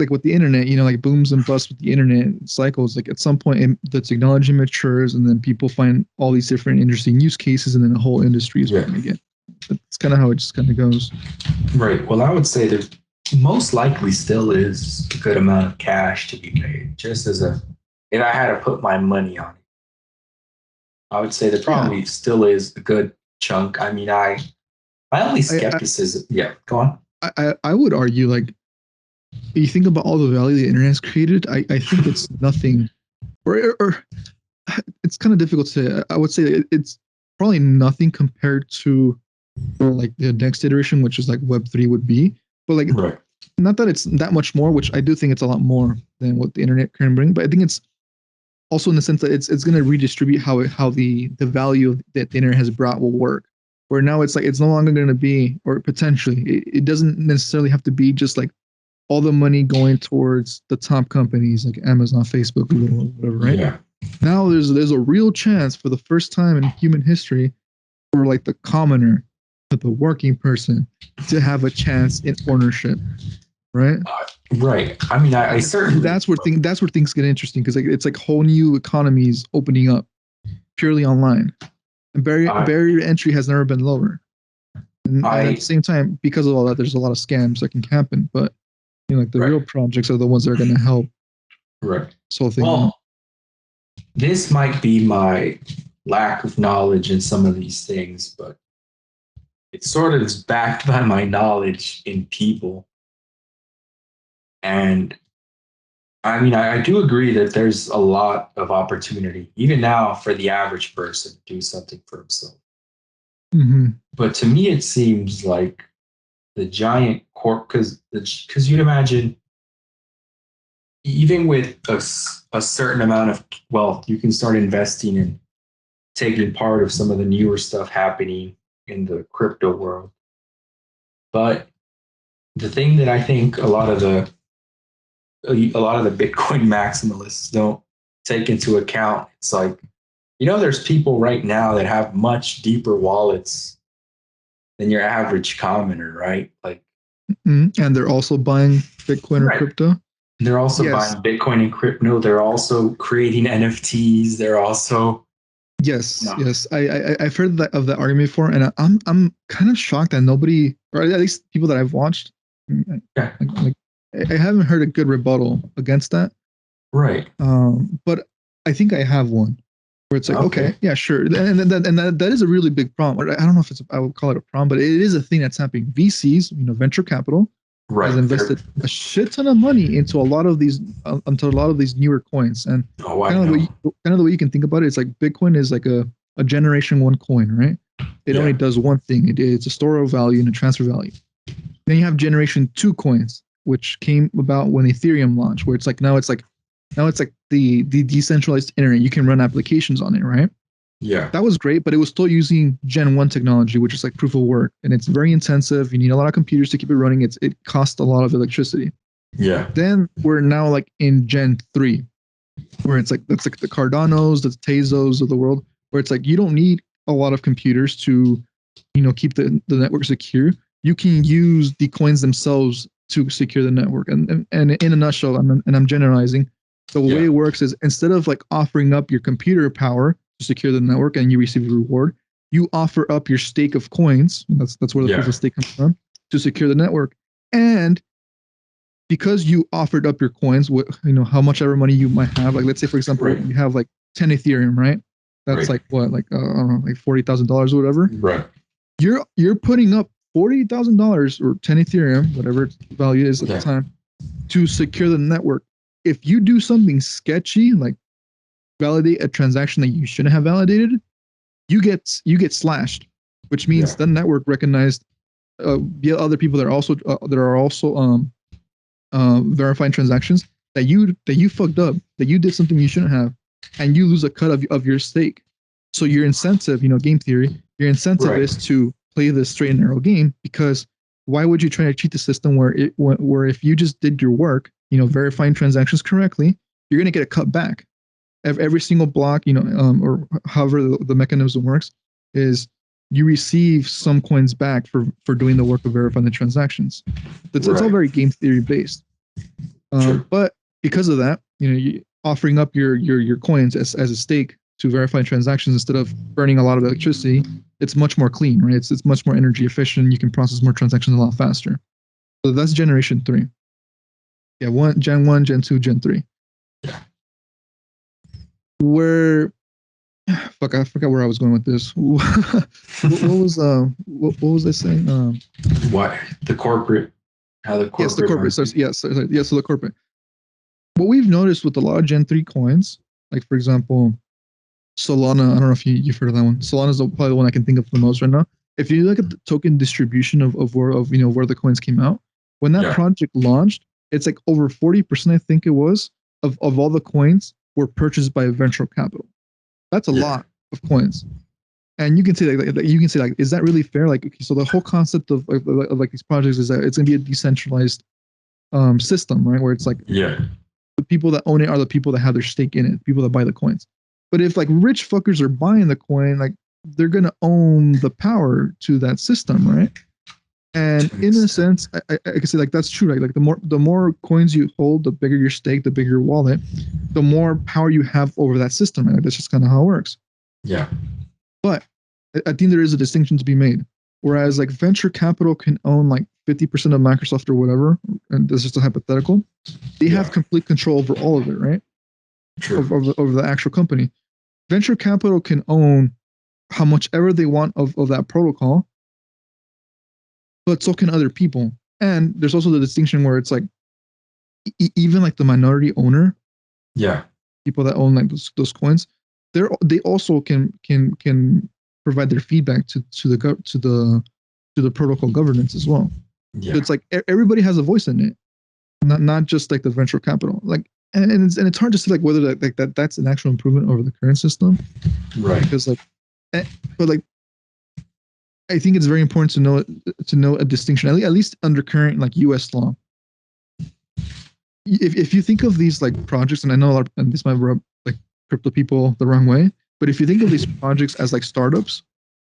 with the internet, like booms and busts with the internet cycles. Like at some point, the technology matures, and then people find all these different interesting use cases, and then the whole industry is Yeah. born again. That's kind of how it just kind of goes. Right. Well, I would say there's most likely still is a good amount of cash to be made. Just as if I had to put my money on it, I would say there Yeah, probably still is a good chunk. I mean, my only I skepticism, yeah, go on. I would argue like you think about all the value the internet has created. I think it's nothing, or it's kind of difficult to say. I would say it's probably nothing compared to like the next iteration, which is like Web3 would be. But like, Right. not that it's that much more, which I do think it's a lot more than what the internet can bring. But I think it's also in the sense that it's going to redistribute how the value that the internet has brought will work. Where now it's like it's no longer going to be, or potentially, it doesn't necessarily have to be just like all the money going towards the top companies like Amazon, Facebook, Google, whatever, right? Yeah. Now there's a real chance for the first time in human history for like the commoner, for the working person to have a chance in ownership, right? Right. I mean, I And certainly. that's where things get interesting because like, it's like whole new economies opening up purely online, and I, barrier to entry has never been lower. And at the I, same time, because of all that, there's a lot of scams that can happen. But like the right. real projects are the ones that are going to help Right. this whole thing out. Well, this might be my lack of knowledge in some of these things, but it sort of is backed by my knowledge in people. And I mean, I do agree that there's a lot of opportunity, even now, for the average person to do something for himself. Mm-hmm. But to me, it seems like the giant corp, because you'd imagine, even with a certain amount of wealth, you can start investing in taking part of some of the newer stuff happening in the crypto world. But the thing that I think a lot of the Bitcoin maximalists don't take into account, it's like, there's people right now that have much deeper wallets than your average commoner, right? Like, Mm-hmm. And they're also buying Bitcoin or right. crypto. They're also Yes, buying Bitcoin and crypto. They're also creating NFTs. They're also, yes, no, yes. I've heard that of that argument before, and I'm kind of shocked that nobody, or at least people that I've watched, yeah, like I haven't heard a good rebuttal against that. right. But I think I have one where it's like, okay, Okay. yeah, sure, and that is a really big problem. I don't know if I would call it a problem, but it is a thing that's happening. VCs, venture capital, has Right. invested a shit ton of money into a lot of these newer coins, and Oh, I know. kind of the way you can think about it, it's like Bitcoin is like a generation one coin, right? It only Yeah. does one thing. It's a store of value and a transfer value. Then you have generation two coins, which came about when Ethereum launched, where it's like the decentralized internet. You can run applications on it, right? Yeah. That was great, but it was still using Gen 1 technology, which is like proof of work. And it's very intensive. You need a lot of computers to keep it running. It costs a lot of electricity. Yeah. Then we're now like in Gen 3, where it's like that's like the Cardanos, the Tezos of the world, where it's like you don't need a lot of computers to, keep the network secure. You can use the coins themselves to secure the network. And in a nutshell, I'm generalizing, the way it works is instead of like offering up your computer power to secure the network and you receive a reward, you offer up your stake of coins. That's where the proof of stake comes from, to secure the network. And because you offered up your coins, how much ever money you might have, like let's say for example, you have like 10 Ethereum, right? That's like what, like I don't know, like $40,000 or whatever. Right. You're putting up $40,000 or 10 Ethereum, whatever its value is at the time, to secure the network. If you do something sketchy, like validate a transaction that you shouldn't have validated, you get slashed, which means the network recognized via other people that are also verifying transactions that you fucked up, that you did something you shouldn't have, and you lose a cut of your stake. So your incentive, game theory, your incentive is to play this straight and narrow game, because why would you try to cheat the system where if you just did your work, verifying transactions correctly, you're going to get a cut back. Every single block, or however the mechanism works, is you receive some coins back for doing the work of verifying the transactions. It's all very game theory based. But because of that, you offering up your coins as a stake to verify transactions instead of burning a lot of electricity, it's much more clean, right? It's much more energy efficient. You can process more transactions a lot faster. So that's generation 3. Yeah, Gen 1, Gen 2, Gen 3. Where fuck, I forgot where I was going with this. what was I saying? What the corporate? How the corporate? Yes, the corporate. So the corporate. What we've noticed with a lot of Gen 3 coins, like for example, Solana. I don't know if you've heard of that one. Solana is probably the one I can think of the most right now. If you look at the token distribution of where the coins came out, when that project launched, it's like over 40%, I think it was, of all the coins were purchased by venture capital. That's a lot of coins. And you can say like, is that really fair? Like, okay, so the whole concept of like these projects is that it's going to be a decentralized system, right? Where it's like the people that own it are the people that have their stake in it, people that buy the coins. But if like rich fuckers are buying the coin, like they're going to own the power to that system, right? And in a sense, I can say like that's true, right? Like the more coins you hold, the bigger your stake, the bigger your wallet, the more power you have over that system. Right? Like, that's just kind of how it works. Yeah. But I think there is a distinction to be made. Whereas like venture capital can own like 50% of Microsoft or whatever, and this is just a hypothetical, they have complete control over all of it, right? True. Over the actual company. Venture capital can own how much ever they want of that protocol, but so can other people. And there's also the distinction where it's like even like the minority owner, people that own like those coins, they also can provide their feedback to the protocol governance as well. So it's like everybody has a voice in it, not just like the venture capital. Like and it's hard to say like whether that's an actual improvement over the current system, right? Because like, but like, I think it's very important to know a distinction, at least under current like U.S. law. If you think of these like projects, and I know a lot, and this might rub like crypto people the wrong way, but if you think of these projects as like startups,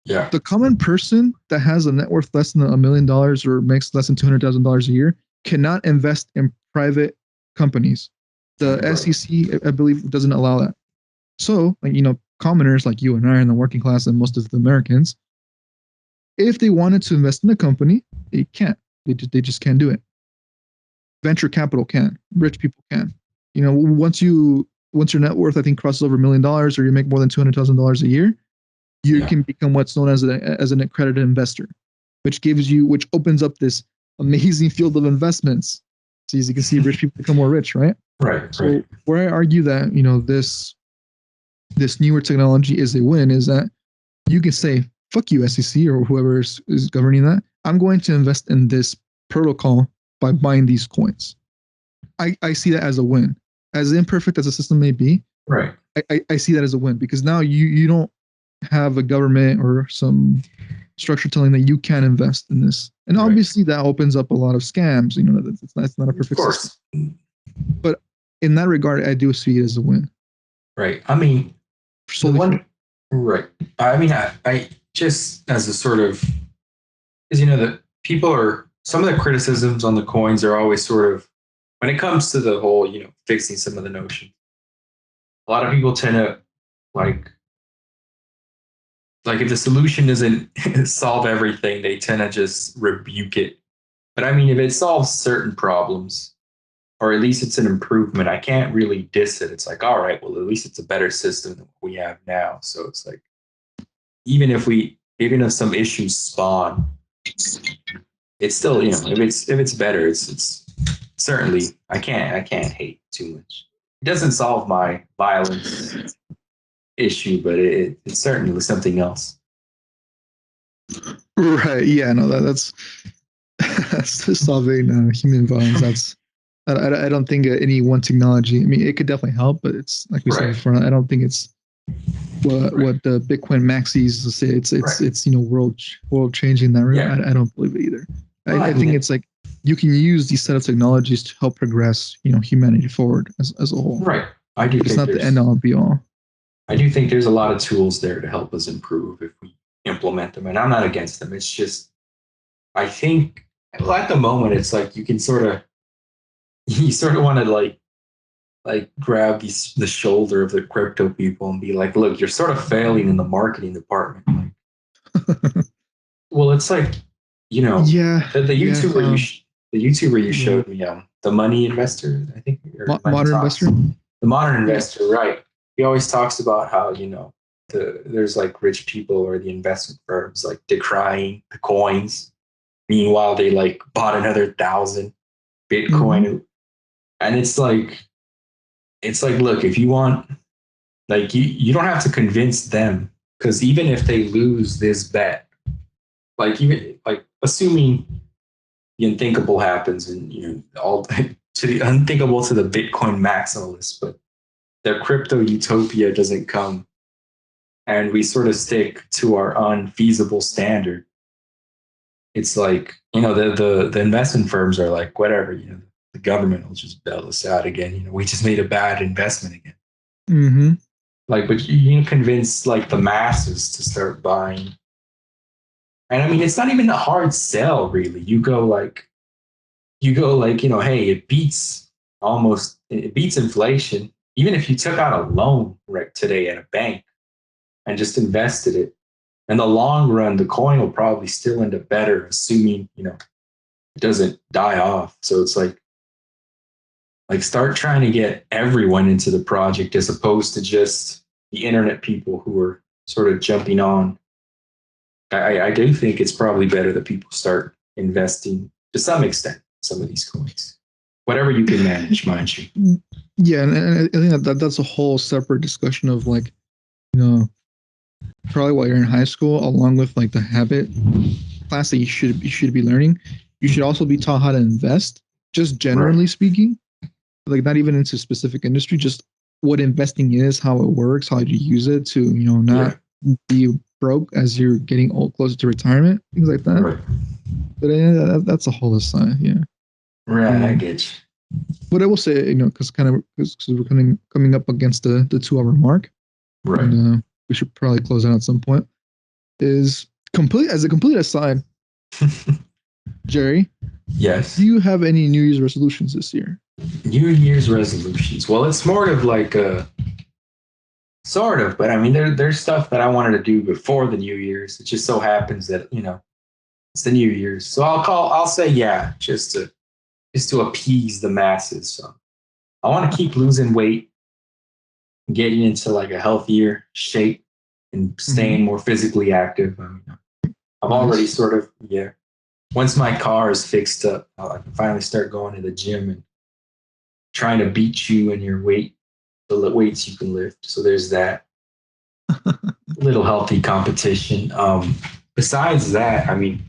the common person that has a net worth less than $1 million or makes less than $200,000 a year cannot invest in private companies. The SEC, I believe, doesn't allow that. So, like commoners like you and I, and the working class, and most of the Americans, if they wanted to invest in a company, they can't. They just can't do it. Venture capital can. Rich people can. Once your net worth, I think, crosses over $1 million, or you make more than $200,000 a year, you can become what's known as an accredited investor, which opens up this amazing field of investments. So as you can see, rich people become more rich, right? Right. So where I argue that this newer technology is a win is that you can say, fuck you, SEC, or whoever is governing that. I'm going to invest in this protocol by buying these coins. I see that as a win. As imperfect as the system may be, right? I see that as a win, because now you don't have a government or some structure telling that you can't invest in this. And obviously that opens up a lot of scams. That's not a perfect system. But in that regard, I do see it as a win. Right. I mean, Right. I mean, I just as a sort of, because the people are, some of the criticisms on the coins are always sort of, when it comes to the whole, fixing some of the notions, a lot of people tend to like if the solution doesn't solve everything, they tend to just rebuke it. But I mean, if it solves certain problems, or at least it's an improvement, I can't really diss it. It's like, all right, well, at least it's a better system than what we have now. So it's like, even if some issues spawn, it's still, if it's better, it's certainly, I can't hate too much. It doesn't solve my violence issue, but it's certainly something else. Right. Yeah. No. That's that's solving human violence. That's I don't think any one technology. I mean, it could definitely help, but it's like we said Right. before. I don't think it's what the Bitcoin maxis used to say. It's world changing that route. Yeah. I don't believe it either. Well, I think it's like you can use these set of technologies to help progress humanity forward as a whole. Right. I do It's think not the end all be all. I do think there's a lot of tools there to help us improve if we implement them, and I'm not against them. It's just I think, well, at the moment it's like you can sort of you sort of want to grab the shoulder of the crypto people and be like, look, you're sort of failing in the marketing department. Like, well, it's like, Yeah. the Yeah. YouTuber the YouTuber you Yeah. showed me, the money investor, I think, or money Modern talks, investor. the modern investor, right? He always talks about how there's like rich people or the investment firms like decrying the coins. Meanwhile, they like bought another 1,000 Bitcoin, Mm-hmm. and it's like, look, if you want, like, you don't have to convince them, because even if they lose this bet, like, even like assuming the unthinkable happens, and all to the unthinkable to the Bitcoin maximalists, but their crypto utopia doesn't come, and we sort of stick to our unfeasible standard. It's like, the investment firms are like, whatever, the government will just bail us out again. We just made a bad investment again. Mm-hmm. Like, but you convince like the masses to start buying. And I mean, it's not even a hard sell, really. You go like, hey, it beats inflation. Even if you took out a loan right today at a bank and just invested it, in the long run, the coin will probably still end up better, assuming, it doesn't die off. So it's like start trying to get everyone into the project as opposed to just the internet people who are sort of jumping on. I do think it's probably better that people start investing to some extent in some of these coins, whatever you can manage, mind you. Yeah, and I think that's a whole separate discussion of like, you know, probably while you're in high school, along with like the habit class that you should be learning, you should also be taught how to invest, just Right. generally speaking, like not even into specific industry, just what investing is, how it works, how you use it to, Yeah. not be broke as you're getting old, closer to retirement, things like that. Right. But yeah, that's a whole aside, yeah. Right. I Um, get you. but I will say, because we're coming up against the 2 hour mark, Right. and we should probably close out at some point. Is complete as a complete aside, Jerry, do Yes. you have any New Year's resolutions this year? New Year's resolutions. Well, it's more of like a sort of, but I mean, there's stuff that I wanted to do before the New Year's. It just so happens that it's the New Year's, so I'll say yeah, just to appease the masses. So I want to keep losing weight, getting into like a healthier shape, and Mm-hmm. staying more physically active. I've already Nice. sort of, yeah. Once my car is fixed up, I can finally start going to the gym and trying to beat you in your weight, the weights you can lift. So there's that little healthy competition. Besides that, I mean,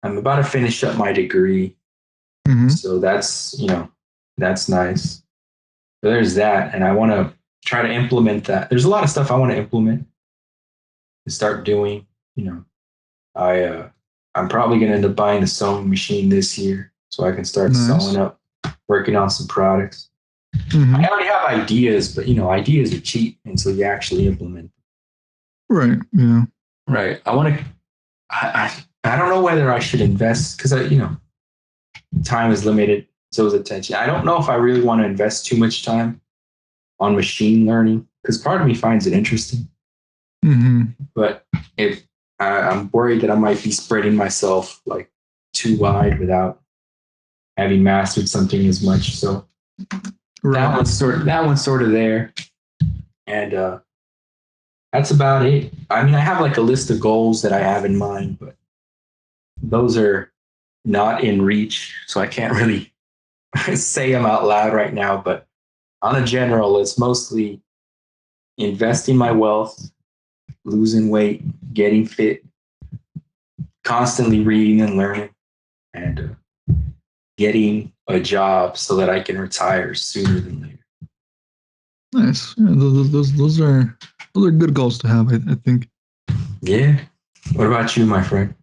I'm about to finish up my degree, Mm-hmm. so that's nice. So there's that, and I want to try to implement that. There's a lot of stuff I want to implement and start doing. You know, I'm probably going to end up buying a sewing machine this year, so I can start sewing Nice. up, working on some products. Mm-hmm. I already have ideas, but ideas are cheap until you actually implement them. Right. Yeah. Right. I want to. I don't know whether I should invest because time is limited. So is attention. I don't know if I really want to invest too much time on machine learning because part of me finds it interesting. But if I'm worried that I might be spreading myself like too wide without having mastered something as much. So that one's sort of there, and that's about it. I mean, I have like a list of goals that I have in mind, but those are not in reach, so I can't really say them out loud right now. But on a general, it's mostly investing my wealth, losing weight, getting fit, constantly reading and learning, and getting a job so that I can retire sooner than later. Nice. Yeah, those are good goals to have. I think. Yeah. What about you, my friend?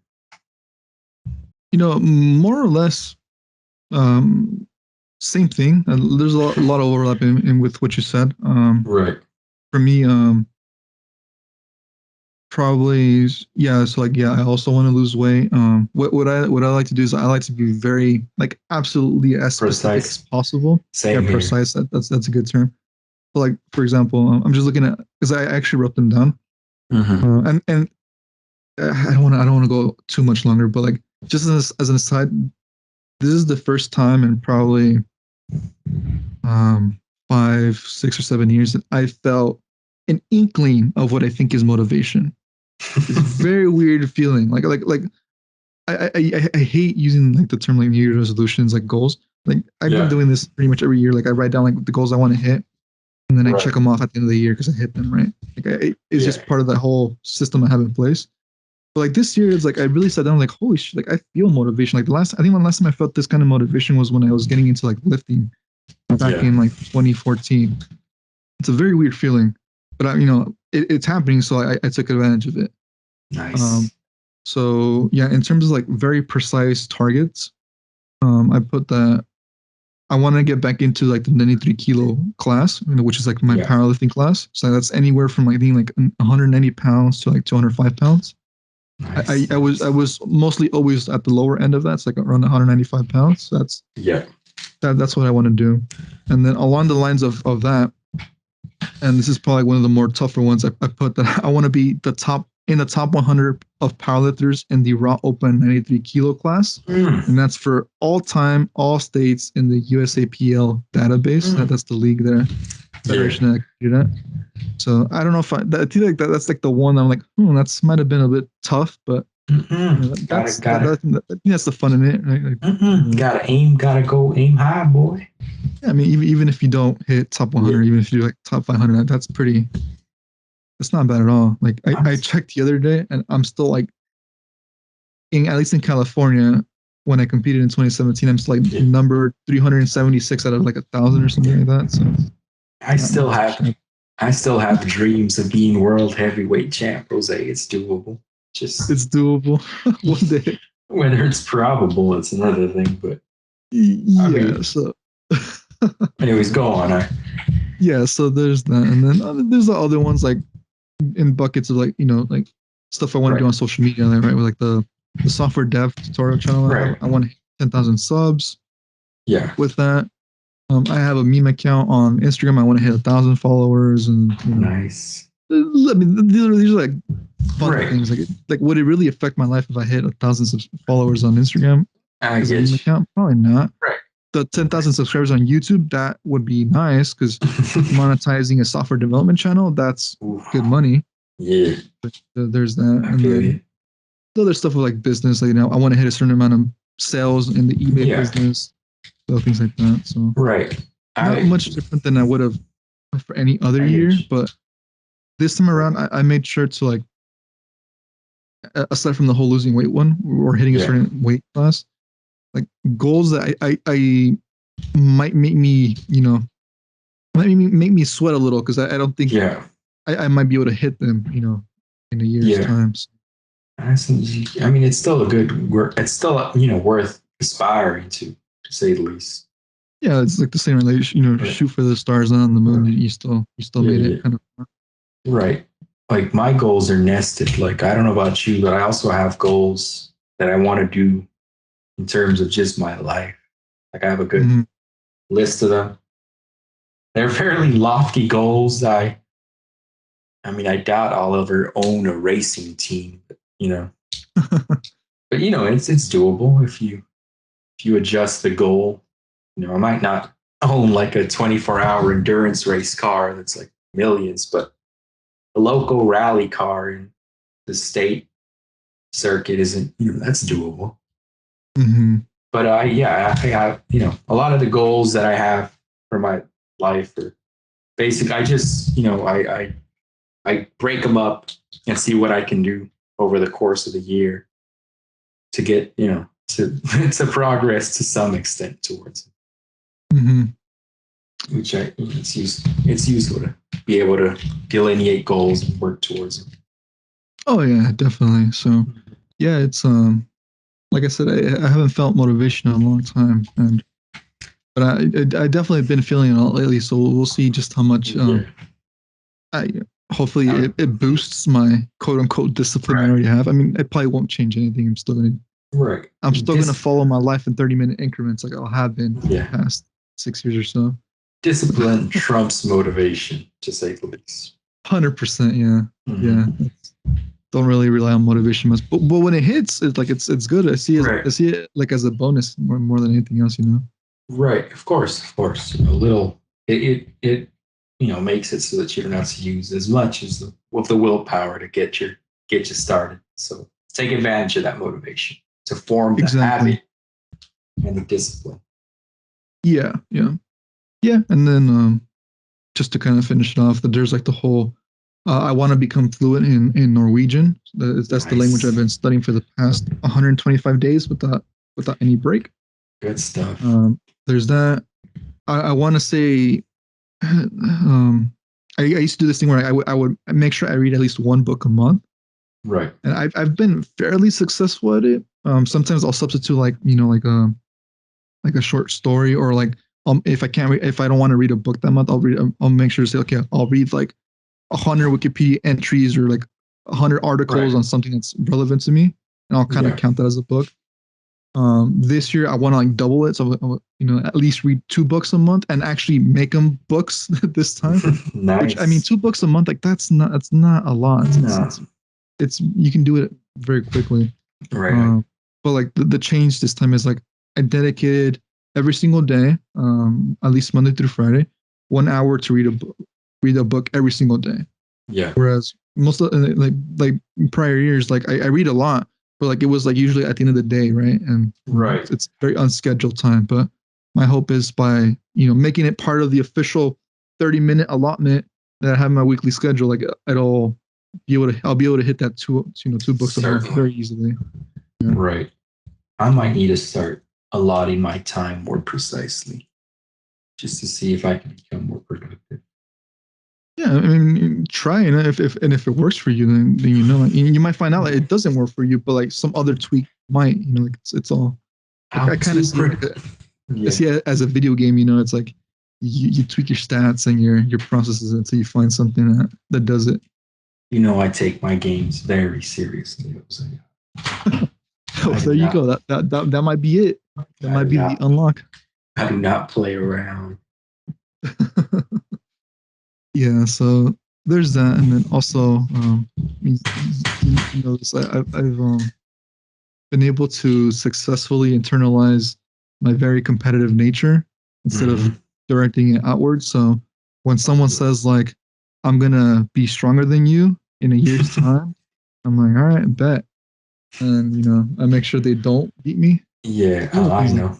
More or less, same thing. There's a lot of overlap in with what you said. Right. For me, probably, yeah. So like, yeah, I also want to lose weight. What I like to do is I like to be very like absolutely as specific as possible. Same here. Precise. That's a good term. So like, for example, I'm just looking at because I actually wrote them down. And I don't want to go too much longer, but like just as an aside, this is the first time in probably 5, 6, or 7 years that I felt an inkling of what I think is motivation. It's a very weird feeling. Like I hate using like the term like New Year's resolutions, like goals. Like I've been doing this pretty much every year. Like I write down like the goals I want to hit, and then I check them off at the end of the year because I hit them, right? Like it's just part of that whole system I have in place. But like this year, it's like I really sat down, like holy shit, like I feel motivation. Like I think the last time I felt this kind of motivation was when I was getting into like lifting back in like 2014. It's a very weird feeling, but it's happening, so I took advantage of it. Nice. So yeah, in terms of like very precise targets, I put that I want to get back into like the 93 kilo class, which is like my powerlifting class. So that's anywhere from like being like 190 pounds to like 205 pounds. Nice. I was mostly always at the lower end of that. It's like around 195 pounds. So that's what I want to do. And then along the lines of that, and this is probably one of the more tougher ones, I put that I want to be in the top 100 of powerlifters in the raw open 93 kilo class. And that's for all time, all states in the USAPL database. That's the league there. Federation that do that. So I don't know if I feel like that's like the one I'm like, that's might have been a bit tough, but I think that's the fun in it. Right? Like, gotta aim high, boy. Yeah, I mean, even if you don't hit top 100, even if you do like top 500, that's not bad at all. Like I checked the other day, and I'm still like, at least in California, when I competed in 2017, I'm still like number 376 out of like 1,000 or something like that. So I still have dreams of being world heavyweight champ, Jose. It's doable. It's doable one day. Whether it's probable, it's another thing. But so. Anyways, go on. Yeah, so there's that, and then there's the other ones like in buckets of like like stuff I want to do on social media, right? With like the software dev tutorial channel. Right. I want to hit 10,000 subs. Yeah. With that, I have a meme account on Instagram. I want to hit 1,000 followers, and nice. I mean, these are like fun things. Like would it really affect my life if I hit 1,000 followers on Instagram? As a meme account, probably not. Right. The 10,000 subscribers on YouTube, that would be nice because monetizing a software development channel, that's good money. Yeah. But there's that. And then the other stuff with like business, like, I want to hit a certain amount of sales in the eBay business. So things like that. So not much different than I would have for any other year. But this time around, I made sure to like, aside from the whole losing weight one or hitting a certain weight class, like goals that I might make me, make me sweat a little because I don't think I might be able to hit them, in a year's time. So. I mean, it's still a good work. It's still, worth aspiring to say the least. Yeah, it's like the same relation, shoot for the stars on the moon. You still made it kind of. Right. like my goals are nested. Like I don't know about you, but I also have goals that I want to do in terms of just my life. Like I have a good Mm-hmm. list of them. They're fairly lofty goals. I mean, I doubt I'll ever own a racing team, but it's doable if you adjust the goal. I might not own like a 24-hour endurance race car that's like millions, but a local rally car in the state circuit isn't, that's doable. Mm-hmm. But yeah, I have, a lot of the goals that I have for my life are basic. I just, I break them up and see what I can do over the course of the year to get, to to progress to some extent towards it. Mm-hmm. Which it's useful to be able to delineate goals and work towards them. Oh yeah, definitely. So yeah, it's like I said, I haven't felt motivation in a long time, and but I definitely have been feeling it lately. So we'll see just how much Yeah. I hopefully it boosts my quote unquote discipline I Right. already have. I mean, it probably won't change anything. Right. I'm still gonna follow my life in 30-minute increments like I have been for the Yeah. past 6 years or so. Discipline trumps motivation, to say the least. 100%, yeah, yeah. Mm-hmm. Don't really rely on motivation much, but when it hits, it's like it's good. Right. I see it like as a bonus more than anything else, Right. Of course. Of course. A little. It makes it so that you don't have to use as much as the willpower to get you started. So take advantage of that motivation to form the Exactly. habit and the discipline. Yeah, yeah, yeah. And then just to kind of finish it off, that there's like the whole I want to become fluent in Norwegian. That's the language I've Nice. been studying for the past 125 days without any break. Good stuff. There's that. I want to say, I used to do this thing where I would make sure I read at least one book a month, Right. and I've been fairly successful at it. Sometimes I'll substitute like a short story, or like if I don't want to read a book that month, I'll make sure to say, okay, I'll read like 100 Wikipedia entries or like 100 articles Right. on something that's relevant to me, and I'll kind of Yeah. count that as a book. This year I want to like double it, so at least read 2 books a month and actually make them books this time. Nice. Which I mean, 2 books a month, like that's not a lot. No. It's you can do it very quickly. Right. But like the change this time is like I dedicated every single day, at least Monday through Friday, 1 hour to read a book every single day. Yeah. Whereas most of like prior years, like I read a lot, but like it was like usually at the end of the day, right? And Right. it's very unscheduled time. But my hope is by making it part of the official 30-minute allotment that I have in my weekly schedule, like I'll be able to hit that 2 books a month very easily. Yeah. Right. I might need to start allotting my time more precisely just to see if I can become more productive. Yeah, I mean, try, and if it works for you, then you might find out like it doesn't work for you, but like some other tweak might, like it's all. I kind of see it I see it as a video game. It's like you tweak your stats and your processes until you find something that does it. I take my games very seriously. Oh, there you go. That might be it. That might be the unlock. I do not play around. Yeah, so there's that, and then also, this, I've been able to successfully internalize my very competitive nature instead of directing it outward. So when someone says like, "I'm gonna be stronger than you in a year's time," I'm like, "All right, bet," and I make sure they don't beat me. Yeah, I know.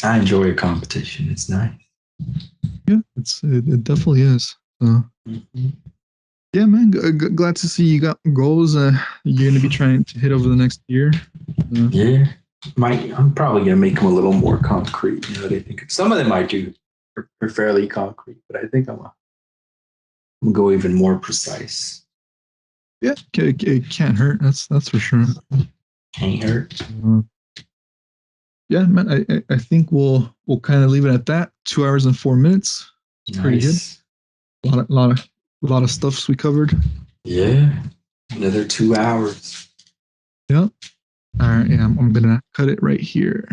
I enjoy a competition. It's nice. Yeah, it definitely is. So, yeah, man. Glad to see you got goals. You're gonna be trying to hit over the next year. Yeah, I'm probably gonna make them a little more concrete. They think some of them I do are fairly concrete, but I think I'm gonna go even more precise. Yeah, it can't hurt. That's for sure. Can't hurt. Yeah, man. I think we'll kind of leave it at that. 2 hours and 4 minutes. It's pretty good. A lot of stuffs we covered. Yeah. Another 2 hours. Yep. All right. Yeah, I'm gonna cut it right here.